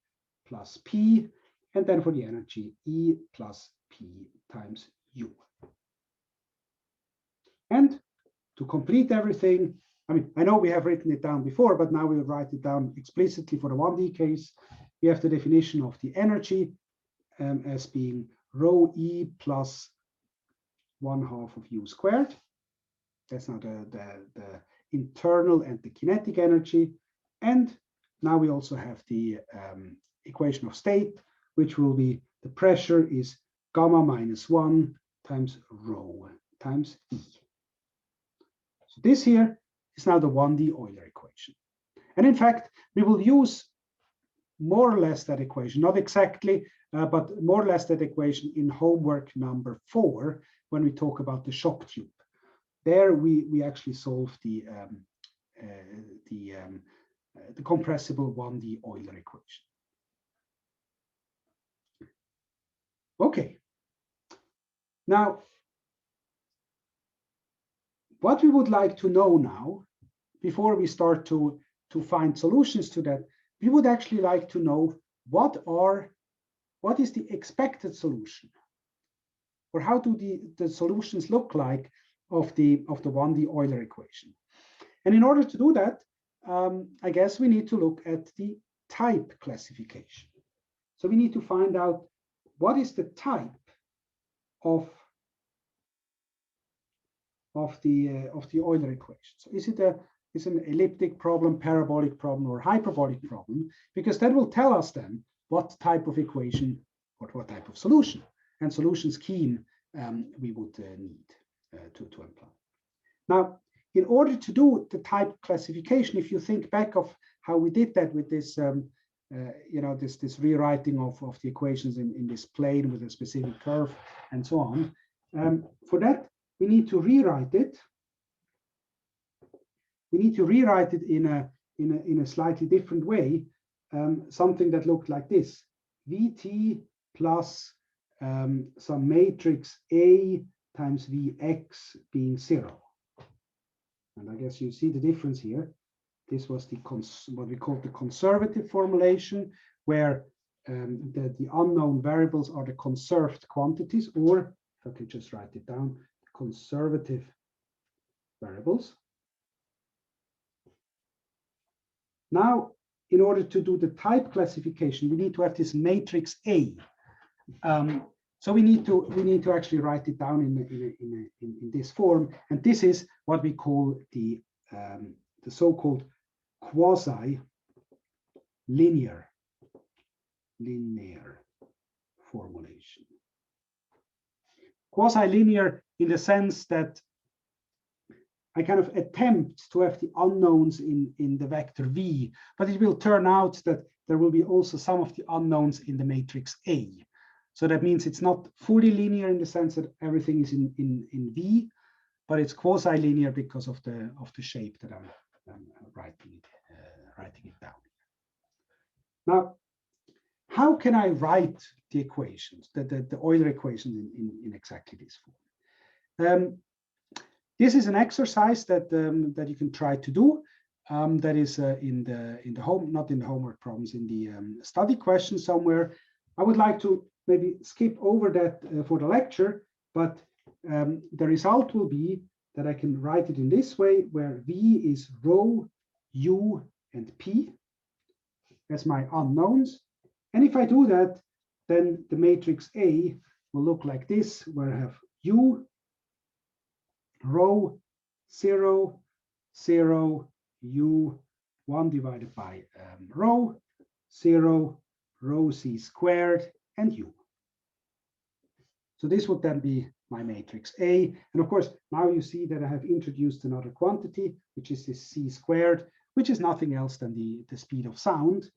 plus P, and then for the energy, E plus P times U. And to complete everything, I mean, I know we have written it down before, but now we'll write it down explicitly for the 1D case. We have the definition of the energy as being rho E plus 1/2 of U squared. That's now the internal and the kinetic energy. And now we also have the equation of state, which will be the pressure is gamma minus 1 times rho times E. So this here is now the 1D Euler equation. And in fact, we will use more or less that equation, not exactly, but more or less that equation in homework number 4 when we talk about the shock tube. There we actually solve the compressible 1D Euler equation. Okay. Now, what we would like to know now, before we start to find solutions to that, we would actually like to know what is the expected solution, or how do the solutions look like of the 1D Euler equation. And in order to do that, I guess we need to look at the type classification. So we need to find out what is the type of the Euler equation. So is it an elliptic problem, parabolic problem, or hyperbolic problem? Because that will tell us then what type of equation or what type of solution and solution scheme we would need to apply. Now, in order to do the type classification, if you think back of how we did that with this, this rewriting of the equations in this plane with a specific curve and so on, for that we need to rewrite it. We need to rewrite it in a slightly different way, something that looked like this: Vt plus some matrix A times Vx being 0. And I guess you see the difference here. This was what we call the conservative formulation, where the unknown variables are the conserved quantities, or if I could just write it down, conservative variables. Now, in order to do the type classification, we need to have this matrix A. So we need to actually write it down in this form, and this is what we call the so-called quasi-linear formulation. Quasi-linear in the sense that I kind of attempt to have the unknowns in the vector V, but it will turn out that there will be also some of the unknowns in the matrix A. So that means it's not fully linear in the sense that everything is in V, but it's quasi-linear because of the shape that I'm writing it down. Now, how can I write the equations, the Euler equations in exactly this form? This is an exercise that you can try to do. That is in the home, not in the homework problems, in the study question somewhere. I would like to maybe skip over that for the lecture, but the result will be that I can write it in this way, where V is rho, U, and P as my unknowns. And if I do that, then the matrix A will look like this, where I have U, rho, 0, 0, U, 1 divided by rho, 0, rho C squared, and U. So this would then be my matrix A. And of course, now you see that I have introduced another quantity, which is this c squared, which is nothing else than the speed of sound.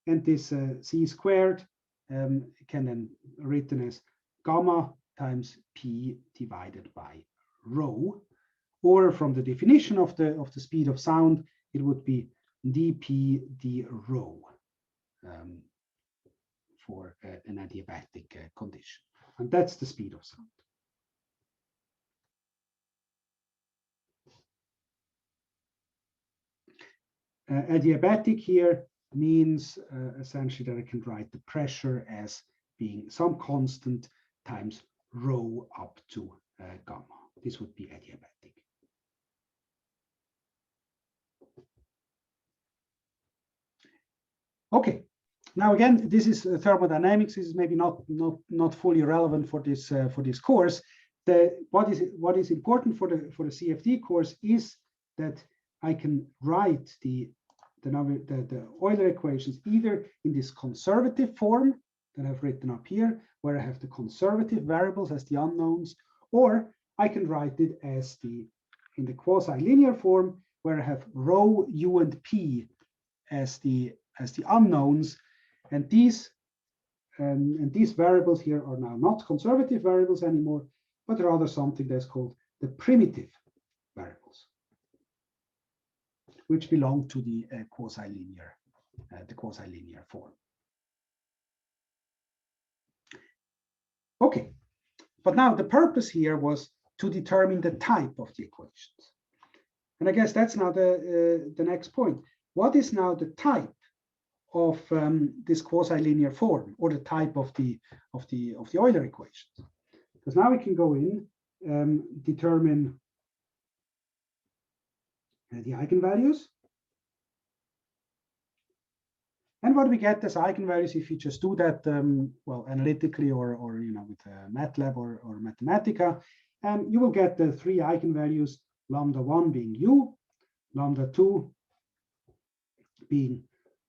And this c squared can then written as gamma times p divided by rho. Or from the definition of the speed of sound, it would be dp d rho for an adiabatic condition. And that's the speed of sound. Adiabatic here means essentially that I can write the pressure as being some constant times rho up to gamma. This would be adiabatic. Okay, now again, this is thermodynamics. This is maybe not fully relevant for this course. What is important for the CFD course is that I can write the Euler equations either in this conservative form that I've written up here, where I have the conservative variables as the unknowns, or I can write it as in the quasi-linear form, where I have rho, u, and p as the unknowns, and these variables here are now not conservative variables anymore, but rather something that's called the primitive variables, which belong to the quasi-linear form. Okay, but now the purpose here was to determine the type of the equations, and I guess that's now the next point. What is now the type of this quasi-linear form, or the type of the Euler equations? Because now we can go in, determine the eigenvalues. And what we get as eigenvalues, if you just do that, well, analytically or with MATLAB or Mathematica, you will get the three eigenvalues: lambda 1 being u, lambda 2 being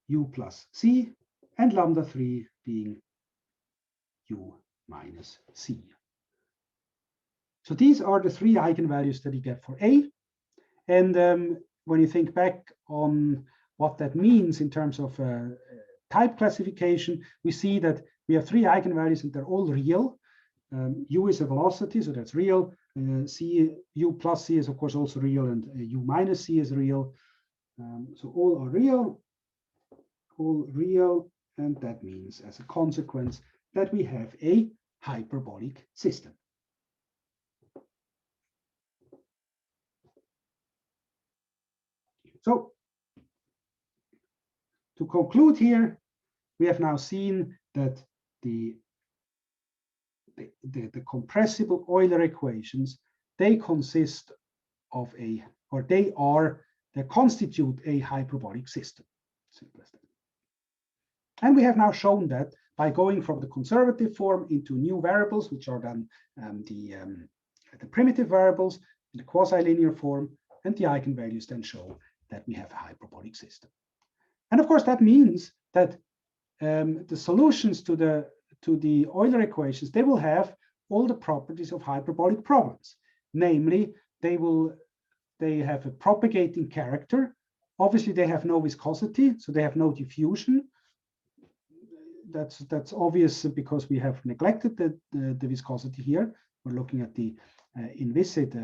u plus c, and lambda 3 being u minus c. So these are the three eigenvalues that you get for A. And when you think back on what that means in terms of type classification, we see that we have three eigenvalues and they're all real. U is a velocity, so that's real. U plus c is of course also real, and u minus c is real. So all are real, and that means as a consequence that we have a hyperbolic system. So to conclude here, we have now seen that the compressible Euler equations, they consist of they constitute a hyperbolic system. Simple as that. And we have now shown that by going from the conservative form into new variables, which are then the primitive variables in the quasi-linear form, and the eigenvalues then show that we have a hyperbolic system. And of course, that means that the solutions to the Euler equations, they will have all the properties of hyperbolic problems. Namely, they have a propagating character. Obviously, they have no viscosity, so they have no diffusion. That's obvious because we have neglected the viscosity here. We're looking at the inviscid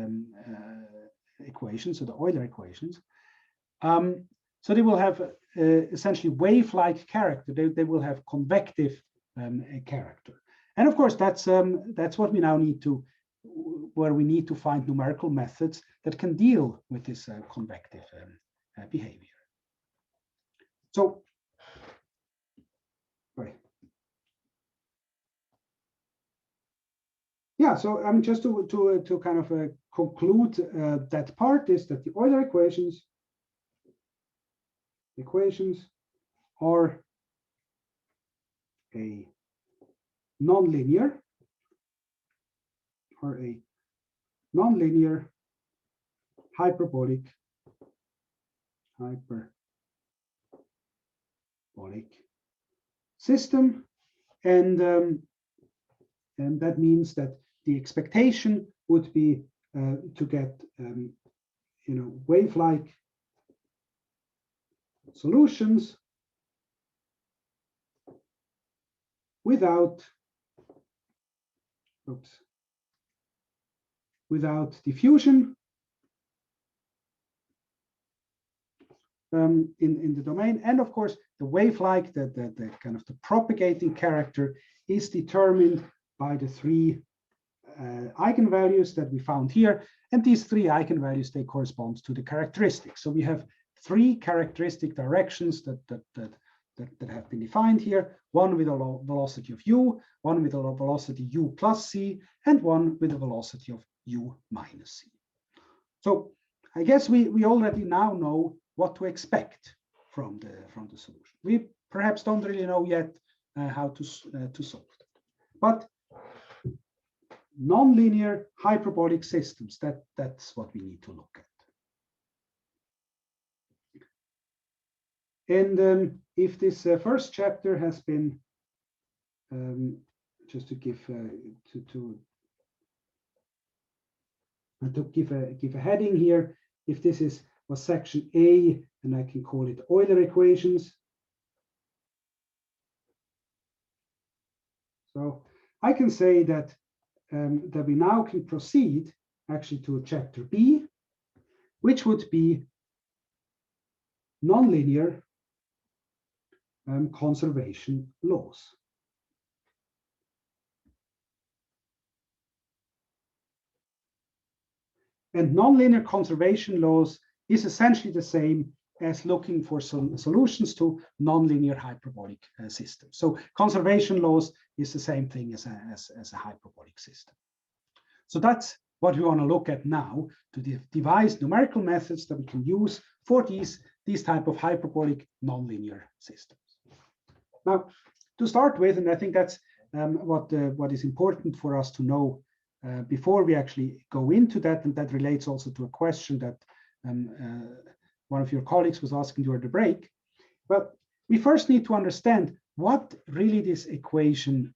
equations, so the Euler equations. So they will have essentially wave-like character. They will have convective character. And of course, that's what we now need to, where we need to find numerical methods that can deal with this convective behavior. So, sorry. Yeah, so just to kind of conclude that part is that the Euler equations are a nonlinear hyperbolic system, and and that means that the expectation would be to get wave-like solutions without diffusion in the domain. And of course, the wave-like, the kind of the propagating character is determined by the three eigenvalues that we found here. And these three eigenvalues, they correspond to the characteristics. So we have three characteristic directions that have been defined here, one with a velocity of u, one with a velocity u plus c, and one with a velocity of u minus c. So I guess we already now know what to expect from the solution. We perhaps don't really know yet how to solve it. But nonlinear hyperbolic systems, that's what we need to look at. And if this first chapter has been, just to give give a heading here, if this was section A, and I can call it Euler equations. So I can say that we now can proceed actually to chapter B, which would be nonlinear conservation laws. And nonlinear conservation laws is essentially the same as looking for some solutions to nonlinear hyperbolic systems. So conservation laws is the same thing as a hyperbolic system. So that's what we want to look at now, to devise numerical methods that we can use for these type of hyperbolic nonlinear systems. Now, to start with, and I think that's what is important for us to know before we actually go into that, and that relates also to a question that one of your colleagues was asking during the break. Well, we first need to understand what really this equation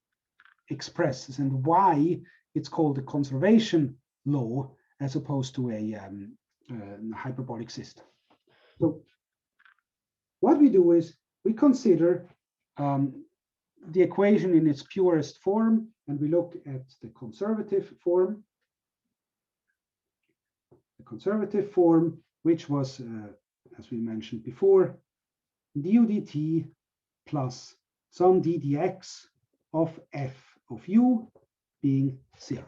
expresses and why it's called a conservation law as opposed to a hyperbolic system. So what we do is we consider the equation in its purest form, and we look at the conservative form. The conservative form, which was, as we mentioned before, du dt plus some d dx of f of u being 0.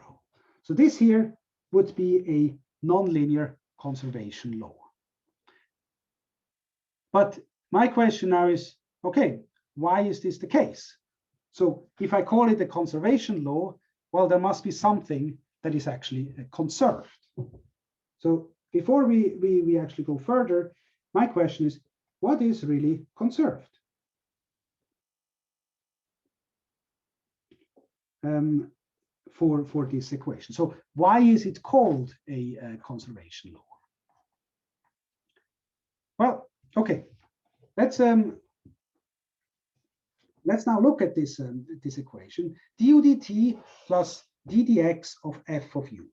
So this here would be a nonlinear conservation law. But my question now is, okay, why is this the case? So if I call it a conservation law, well, there must be something that is actually conserved. So before we actually go further, my question is, what is really conserved? For this equation. So why is it called a conservation law? Well, okay, let's now look at this this equation, du dt plus d dx of f of u.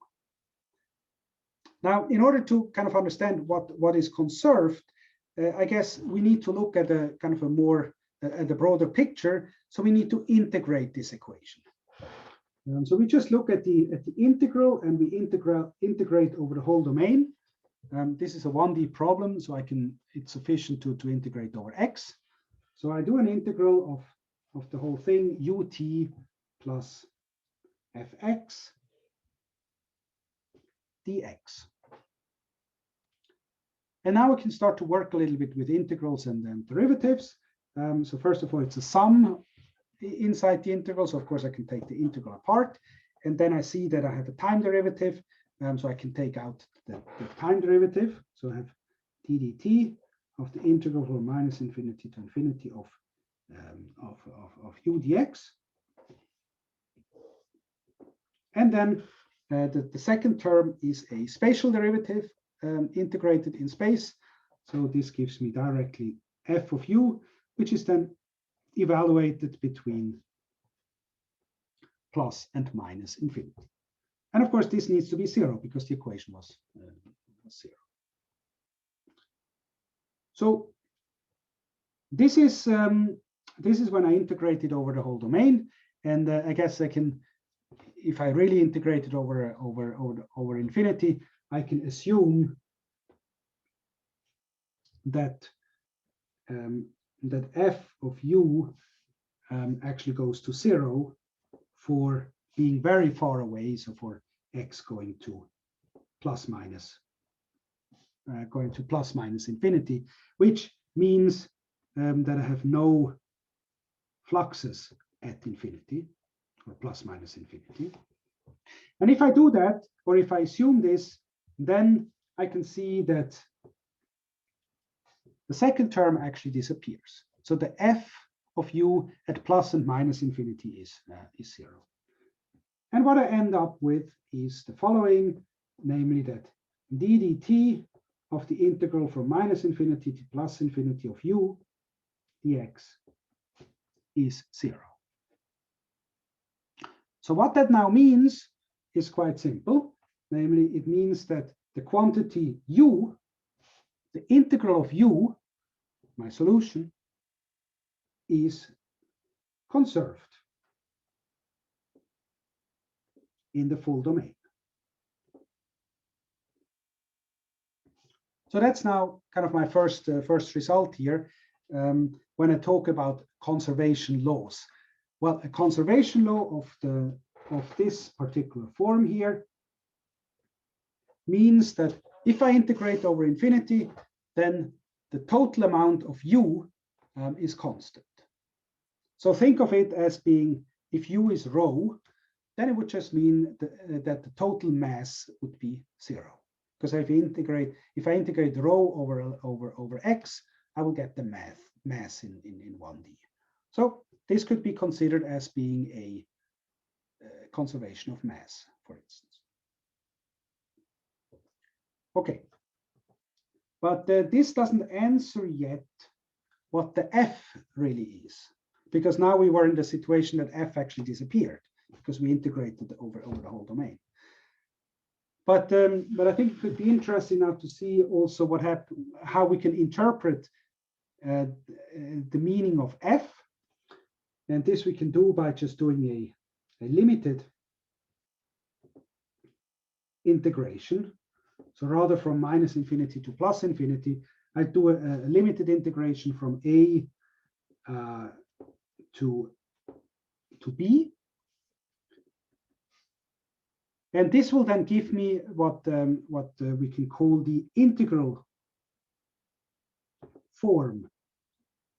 Now, in order to kind of understand what is conserved, I guess we need to look at a kind of a more at a broader picture. So we need to integrate this equation. So we just look at the integral, and we integrate over the whole domain. This is a 1D problem, so it's sufficient to integrate over x. So I do an integral of the whole thing, ut plus fx dx. And now we can start to work a little bit with integrals and then derivatives. So first of all, it's a sum inside the integral. So of course I can take the integral apart, and then I see that I have a time derivative. So I can take out the time derivative. So I have d dt of the integral from minus infinity to infinity of u dx. And then the second term is a spatial derivative integrated in space. So this gives me directly f of u, which is then evaluated between plus and minus infinity. And of course, this needs to be 0 because the equation was 0. So this is when I integrate it over the whole domain, and I guess I can, if I really integrate it over infinity, I can assume that that f of u actually goes to 0 for being very far away, so for x going to plus minus infinity, which means that I have no fluxes at infinity or plus minus infinity. And if I do that, or if I assume this, then I can see that the second term actually disappears. So the f of u at plus and minus infinity is 0. And what I end up with is the following, namely that d dt of the integral from minus infinity to plus infinity of u dx is 0. So what that now means is quite simple. Namely, it means that the quantity u, the integral of u, my solution, is conserved in the full domain. So that's now kind of my first result here when I talk about conservation laws. Well, a conservation law of this particular form here means that if I integrate over infinity, then the total amount of u is constant. So think of it as being, if u is rho, then it would just mean that the total mass would be 0. Because if I integrate rho over x, I will get the mass in 1D. So this could be considered as being a conservation of mass, for instance. Okay, but this doesn't answer yet what the f really is, because now we were in the situation that f actually disappeared because we integrated over the whole domain. But I think it could be interesting now to see also how we can interpret the meaning of f, and this we can do by just doing a limited integration. So rather from minus infinity to plus infinity, I do a limited integration from a to b. And this will then give me what we can call the integral form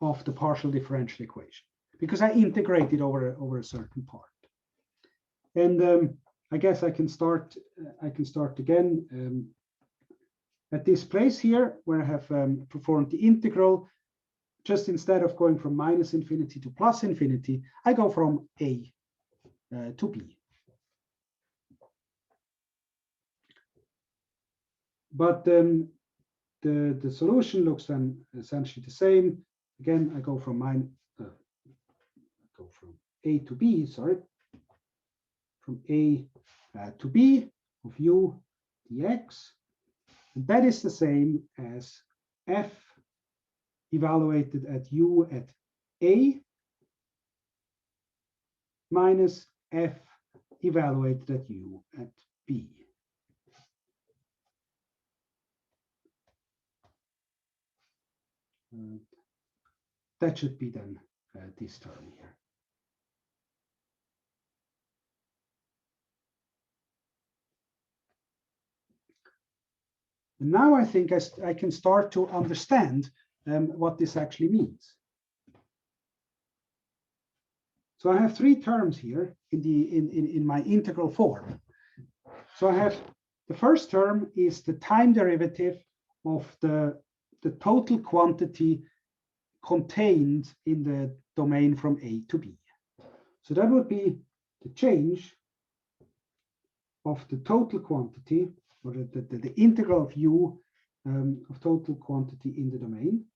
of the partial differential equation, because I integrate it over a certain part. And I guess I can start again at this place here where I have performed the integral. Just instead of going from minus infinity to plus infinity, I go from a to b. But the solution looks then essentially the same. Again, I go from a to b, sorry, from a to b of u dx. And that is the same as f evaluated at u at a minus f evaluated at u at b. That should be then this term here. And now I think I can start to understand what this actually means. So I have three terms here in my integral form. So I have the first term is the time derivative of the total quantity contained in the domain from A to B. So that would be the change of the total quantity, or the integral of u of total quantity in the domain.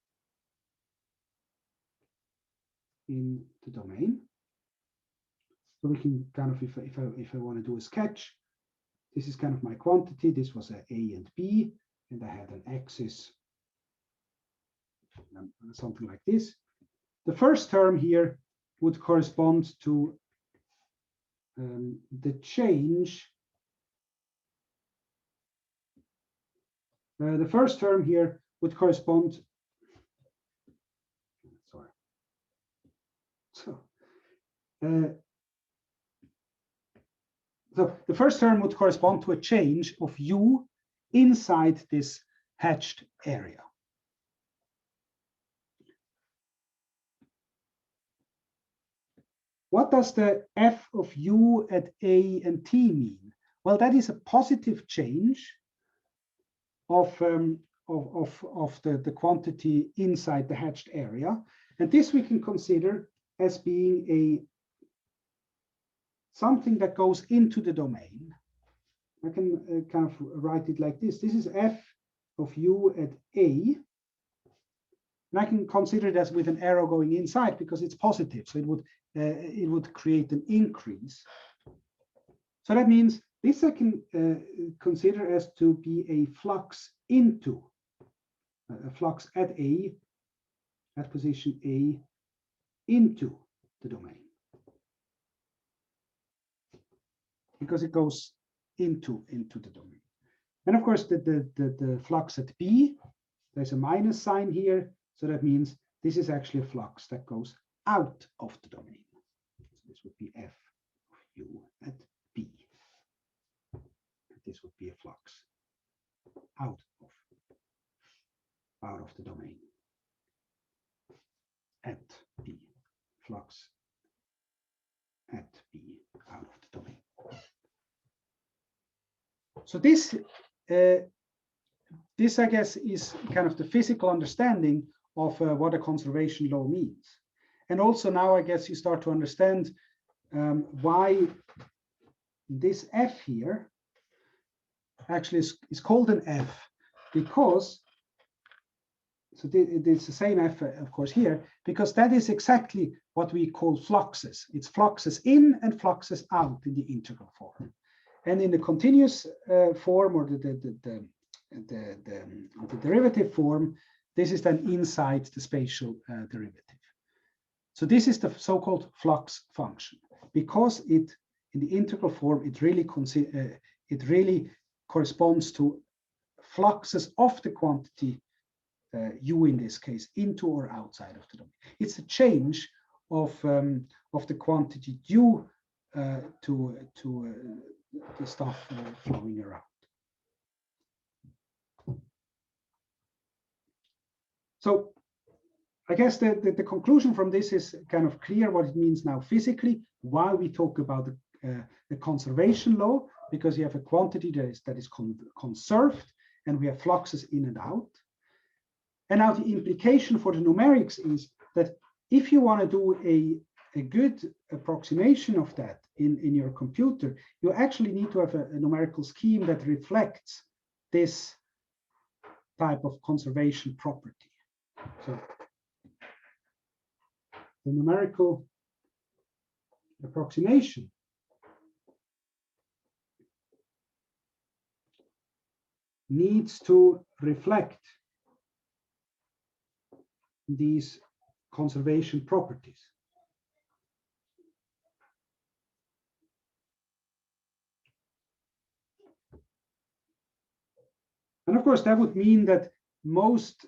So we can kind of, if I want to do a sketch, this is kind of my quantity. This was a and B, and I had an axis, something like this. The first term here would correspond to the change. The first term here would correspond. Sorry. So the first term would correspond to a change of U inside this hatched area. What does the f of U at A and T mean? Well, that is a positive change of the quantity inside the hatched area. And this we can consider as being something that goes into the domain. I can kind of write it like this. This is f of U at A. And I can consider it as with an arrow going inside because it's positive. So it would create an increase. So that means this I can consider as to be a flux into, a flux at A, at position A, into the domain. Because it goes into the domain. And of course, the flux at B, there's a minus sign here. So that means this is actually a flux that goes out of the domain. So this would be f of U at B. This would be a flux out of the domain at B, flux at B out of the domain. So this I guess is kind of the physical understanding of what a conservation law means. And also now I guess you start to understand why this f here actually is called an f, because so it's the same f of course here, because that is exactly what we call fluxes. It's fluxes in and fluxes out in the integral form. And in the continuous form, or the derivative form, this is then inside the spatial derivative. So this is the so-called flux function, because in the integral form, it really corresponds to fluxes of the quantity U in this case into or outside of the domain. It's a change of the quantity due to the stuff flowing around. So I guess the conclusion from this is kind of clear what it means now physically, why we talk about the conservation law, because you have a quantity that is conserved, and we have fluxes in and out. And now the implication for the numerics is that if you want to do a good approximation of that in your computer, you actually need to have a numerical scheme that reflects this type of conservation property. So the numerical approximation needs to reflect these conservation properties. And of course, that would mean that most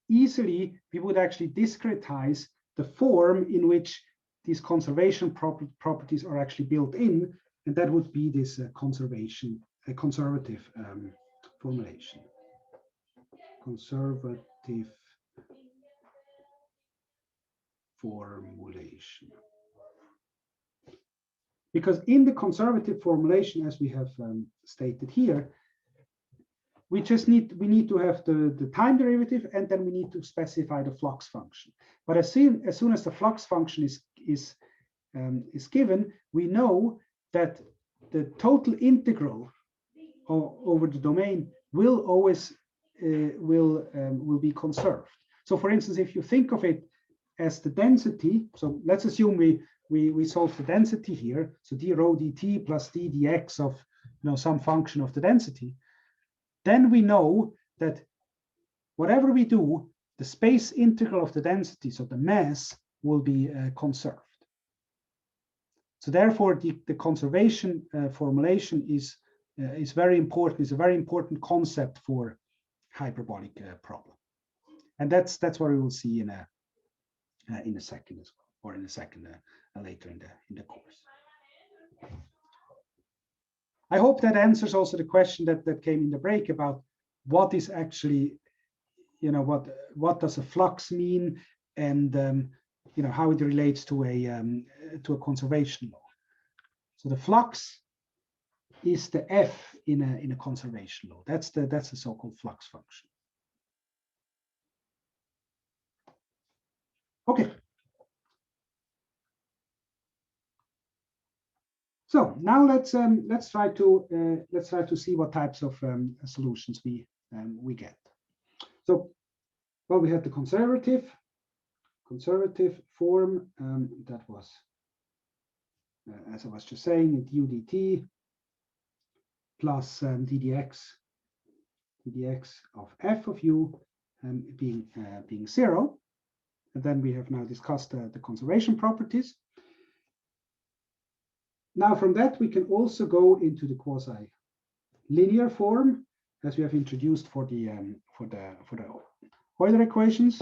easily we would actually discretize the form in which these conservation properties are actually built in, and that would be this conservative formulation. Conservative formulation. Because in the conservative formulation, as we have stated here, we need to have the time derivative, and then we need to specify the flux function. But as soon as the flux function is given, we know that the total integral over the domain will always will be conserved. So for instance, if you think of it as the density, so let's assume we we solve the density here, so d rho dt plus d dx of some function of the density, then we know that whatever we do, the space integral of the density, so the mass, will be conserved. So therefore, the conservation formulation is very important. It's a very important concept for hyperbolic problem, and that's what we will see in a second as well, or in a second later in the course. I hope that answers also the question that came in the break about what is actually, what does a flux mean, and how it relates to a conservation law. So the flux is the f in a conservation law. That's the so-called flux function. Okay. So now let's try to see what types of solutions we get. So, well, we have the conservative form that was, as I was just saying, du dt plus ddx of f of u being 0, and then we have now discussed the conservation properties. Now, from that, we can also go into the quasi-linear form, as we have introduced for the Euler equations.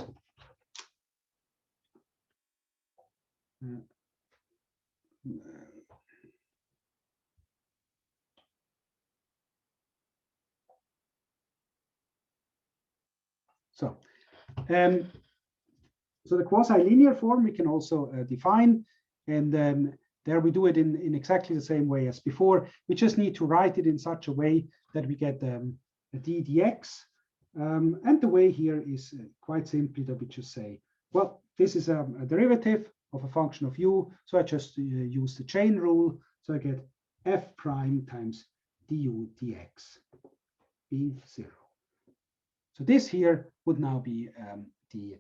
So the quasi-linear form we can also define, and there we do it in exactly the same way as before. We just need to write it in such a way that we get a d dx. And the way here is quite simply that we just say, well, this is a derivative of a function of u, so I just use the chain rule. So I get f prime times du dx being 0. So this here would now be the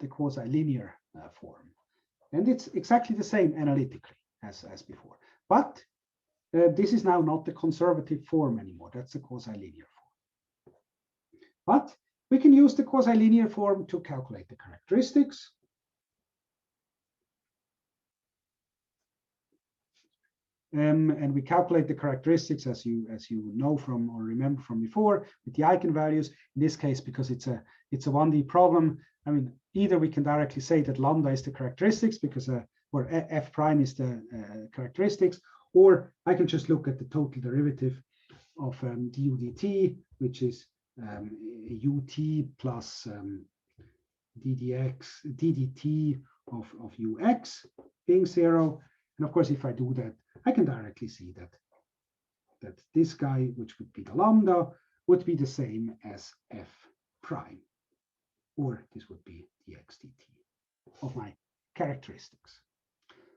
quasi-linear form. And it's exactly the same analytically as before. But this is now not the conservative form anymore. That's the quasi-linear form. But we can use the quasi-linear form to calculate the characteristics. And we calculate the characteristics as you know from or remember from before with the eigenvalues. In this case, because it's a 1D problem, I mean, either we can directly say that lambda is the characteristics because or f prime is the characteristics, or I can just look at the total derivative of du dt, which is ut plus ddt of ux being 0. And of course, if I do that, I can directly see that this guy, which would be the lambda, would be the same as f prime, or this would be dx dt of my characteristics.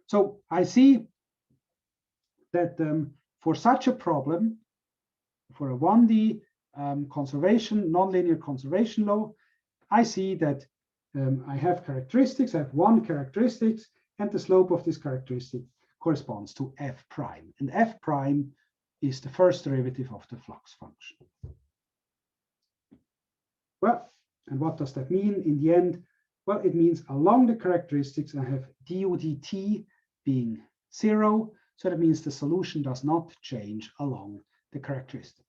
So I see that for such a problem, for a 1D conservation, nonlinear conservation law, I see that I have characteristics. I have one characteristics, and the slope of this characteristic corresponds to f prime. And f prime is the first derivative of the flux function. Well, and what does that mean in the end? Well, it means along the characteristics, I have du dt being 0. So that means the solution does not change along the characteristics.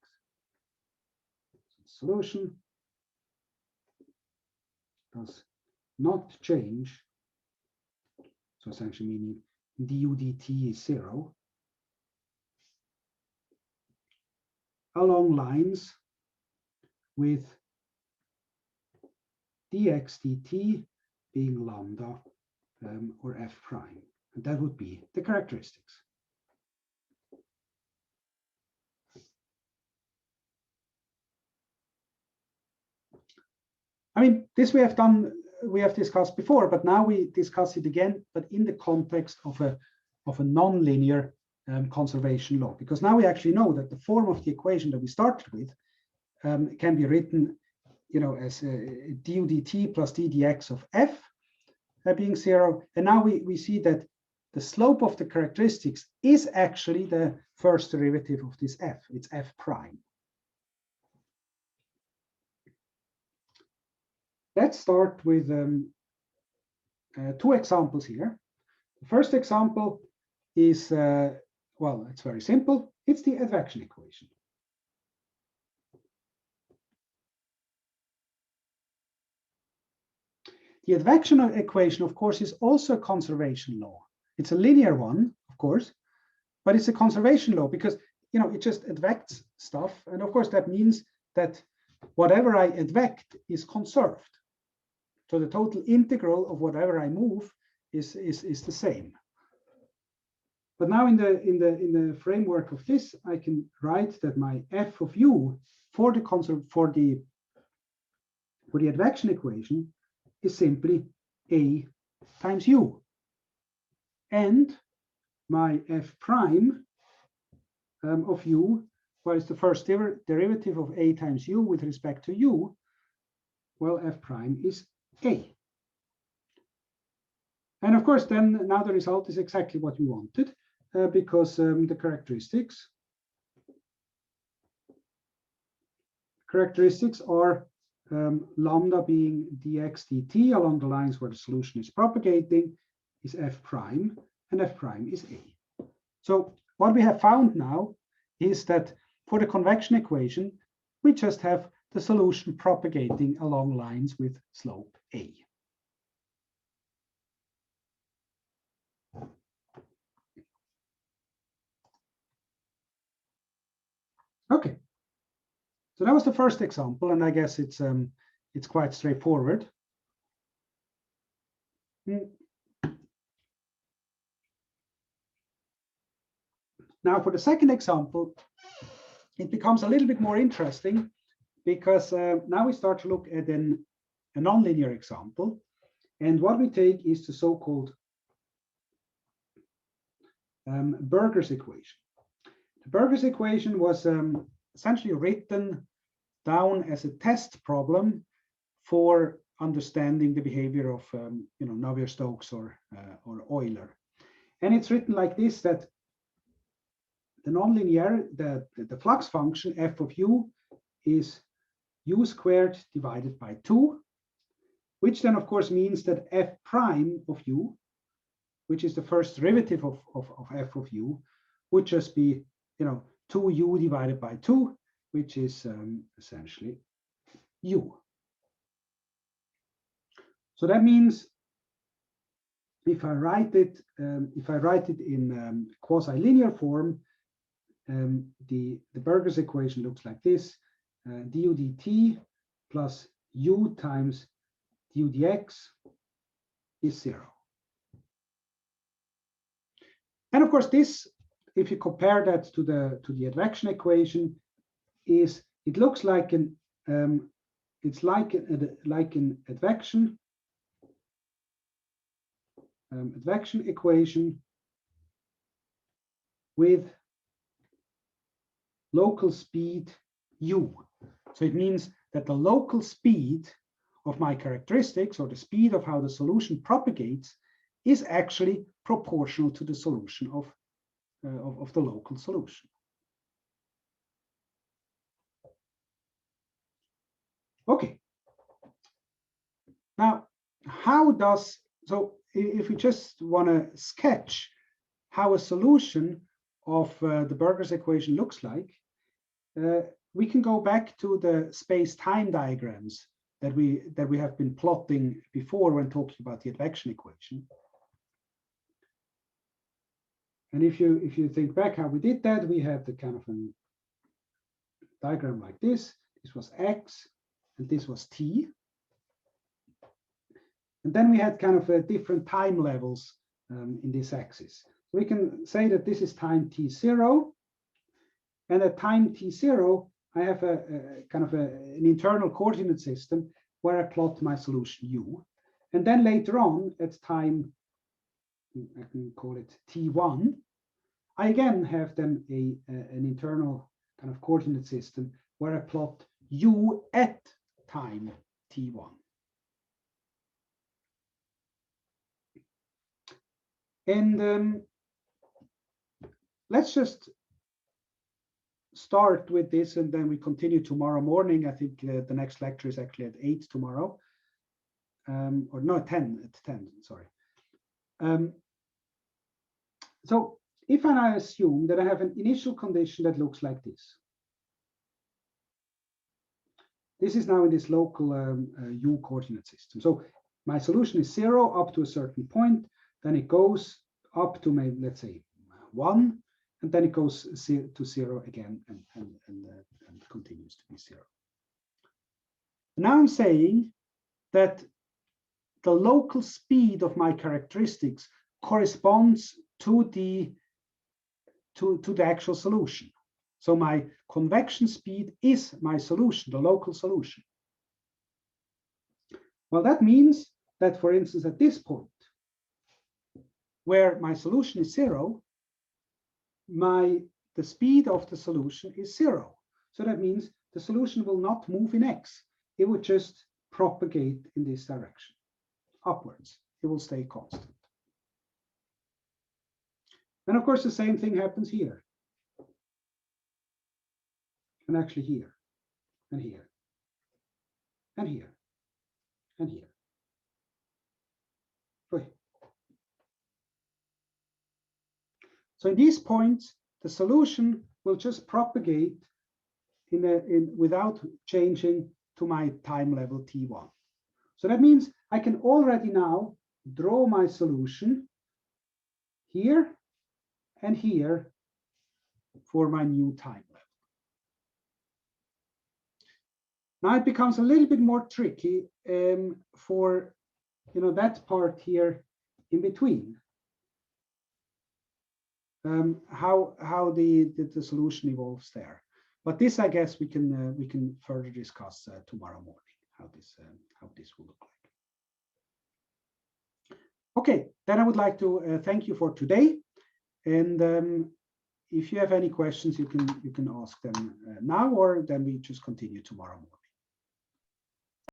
So the solution does not change. So essentially meaning du dt is 0 along lines with dx dt being lambda or f prime. And that would be the characteristics. I mean, this we have discussed before, but now we discuss it again, but in the context of a nonlinear conservation law, because now we actually know that the form of the equation that we started with can be written, as du dt plus d dx of f being 0, and now we see that the slope of the characteristics is actually the first derivative of this f. It's f prime. Let's start with two examples here. The first example is, well, it's very simple. It's the advection equation. The advection equation, of course, is also a conservation law. It's a linear one, of course, but it's a conservation law because, you know, it just advects stuff. And of course, that means that whatever I advect is conserved. So the total integral of whatever I move is the same. But now in the framework of this, I can write that my f of u for the advection equation is simply a times u, and my f prime of u, well, is the first derivative of a times u with respect to u. Well, f prime is a. And of course, then now the result is exactly what we wanted, because the characteristics are lambda being dx dt along the lines where the solution is propagating is f prime, and f prime is a. So what we have found now is that for the convection equation, we just have the solution propagating along lines with slope a. Okay, so that was the first example, and I guess it's quite straightforward. Now, for the second example, it becomes a little bit more interesting because now we start to look at a nonlinear example, and what we take is the so-called Burger's equation. The Burger's equation was essentially written down as a test problem for understanding the behavior of Navier-Stokes or Euler, and it's written like this: that the nonlinear, the flux function f of u is u squared divided by 2, which then of course means that f prime of u, which is the first derivative of f of u, would just be 2u divided by 2, which is essentially u. So that means if I write it in quasi-linear form, the Burger's equation looks like this: du dt plus u times du dx is 0. And of course, this, if you compare that to the advection equation, it looks like an advection equation with local speed u. So it means that the local speed of my characteristics, or the speed of how the solution propagates, is actually proportional to the solution of the local solution. Okay. Now, so if we just want to sketch how a solution of the Burger's equation looks like, we can go back to the space-time diagrams that we have been plotting before when talking about the advection equation. And if you think back how we did that, we had the kind of a diagram like this. This was x, and this was t. And then we had kind of different time levels in this axis. So we can say that this is time t0, and at time t0, I have a kind of an internal coordinate system where I plot my solution u. And then later on, at time, I can call it t1, I again have then an internal kind of coordinate system where I plot u at time t1. And let's just start with this, and then we continue tomorrow morning. I think the next lecture is actually at 8 tomorrow, or no, 10 at 10. Sorry. So if I assume that I have an initial condition that looks like this. This is now in this local U coordinate system. So my solution is 0 up to a certain point, then it goes up to maybe, let's say, 1, and then it goes to 0 again and continues to be 0. Now I'm saying that the local speed of my characteristics corresponds to the actual solution. So my convection speed is my solution, the local solution. Well, that means that, for instance, at this point, where my solution is 0, the speed of the solution is 0. So that means the solution will not move in x. It would just propagate in this direction, upwards. It will stay constant. And of course, the same thing happens here. And actually here, and here, and here, and here. So in these points, the solution will just propagate without changing to my time level t1. So that means I can already now draw my solution here and here for my new time level. Now it becomes a little bit more tricky for that part here in between. How the solution evolves there, but this I guess we can further discuss tomorrow morning how this will look like. Okay, then I would like to thank you for today, and if you have any questions, you can ask them now, or then we just continue tomorrow morning.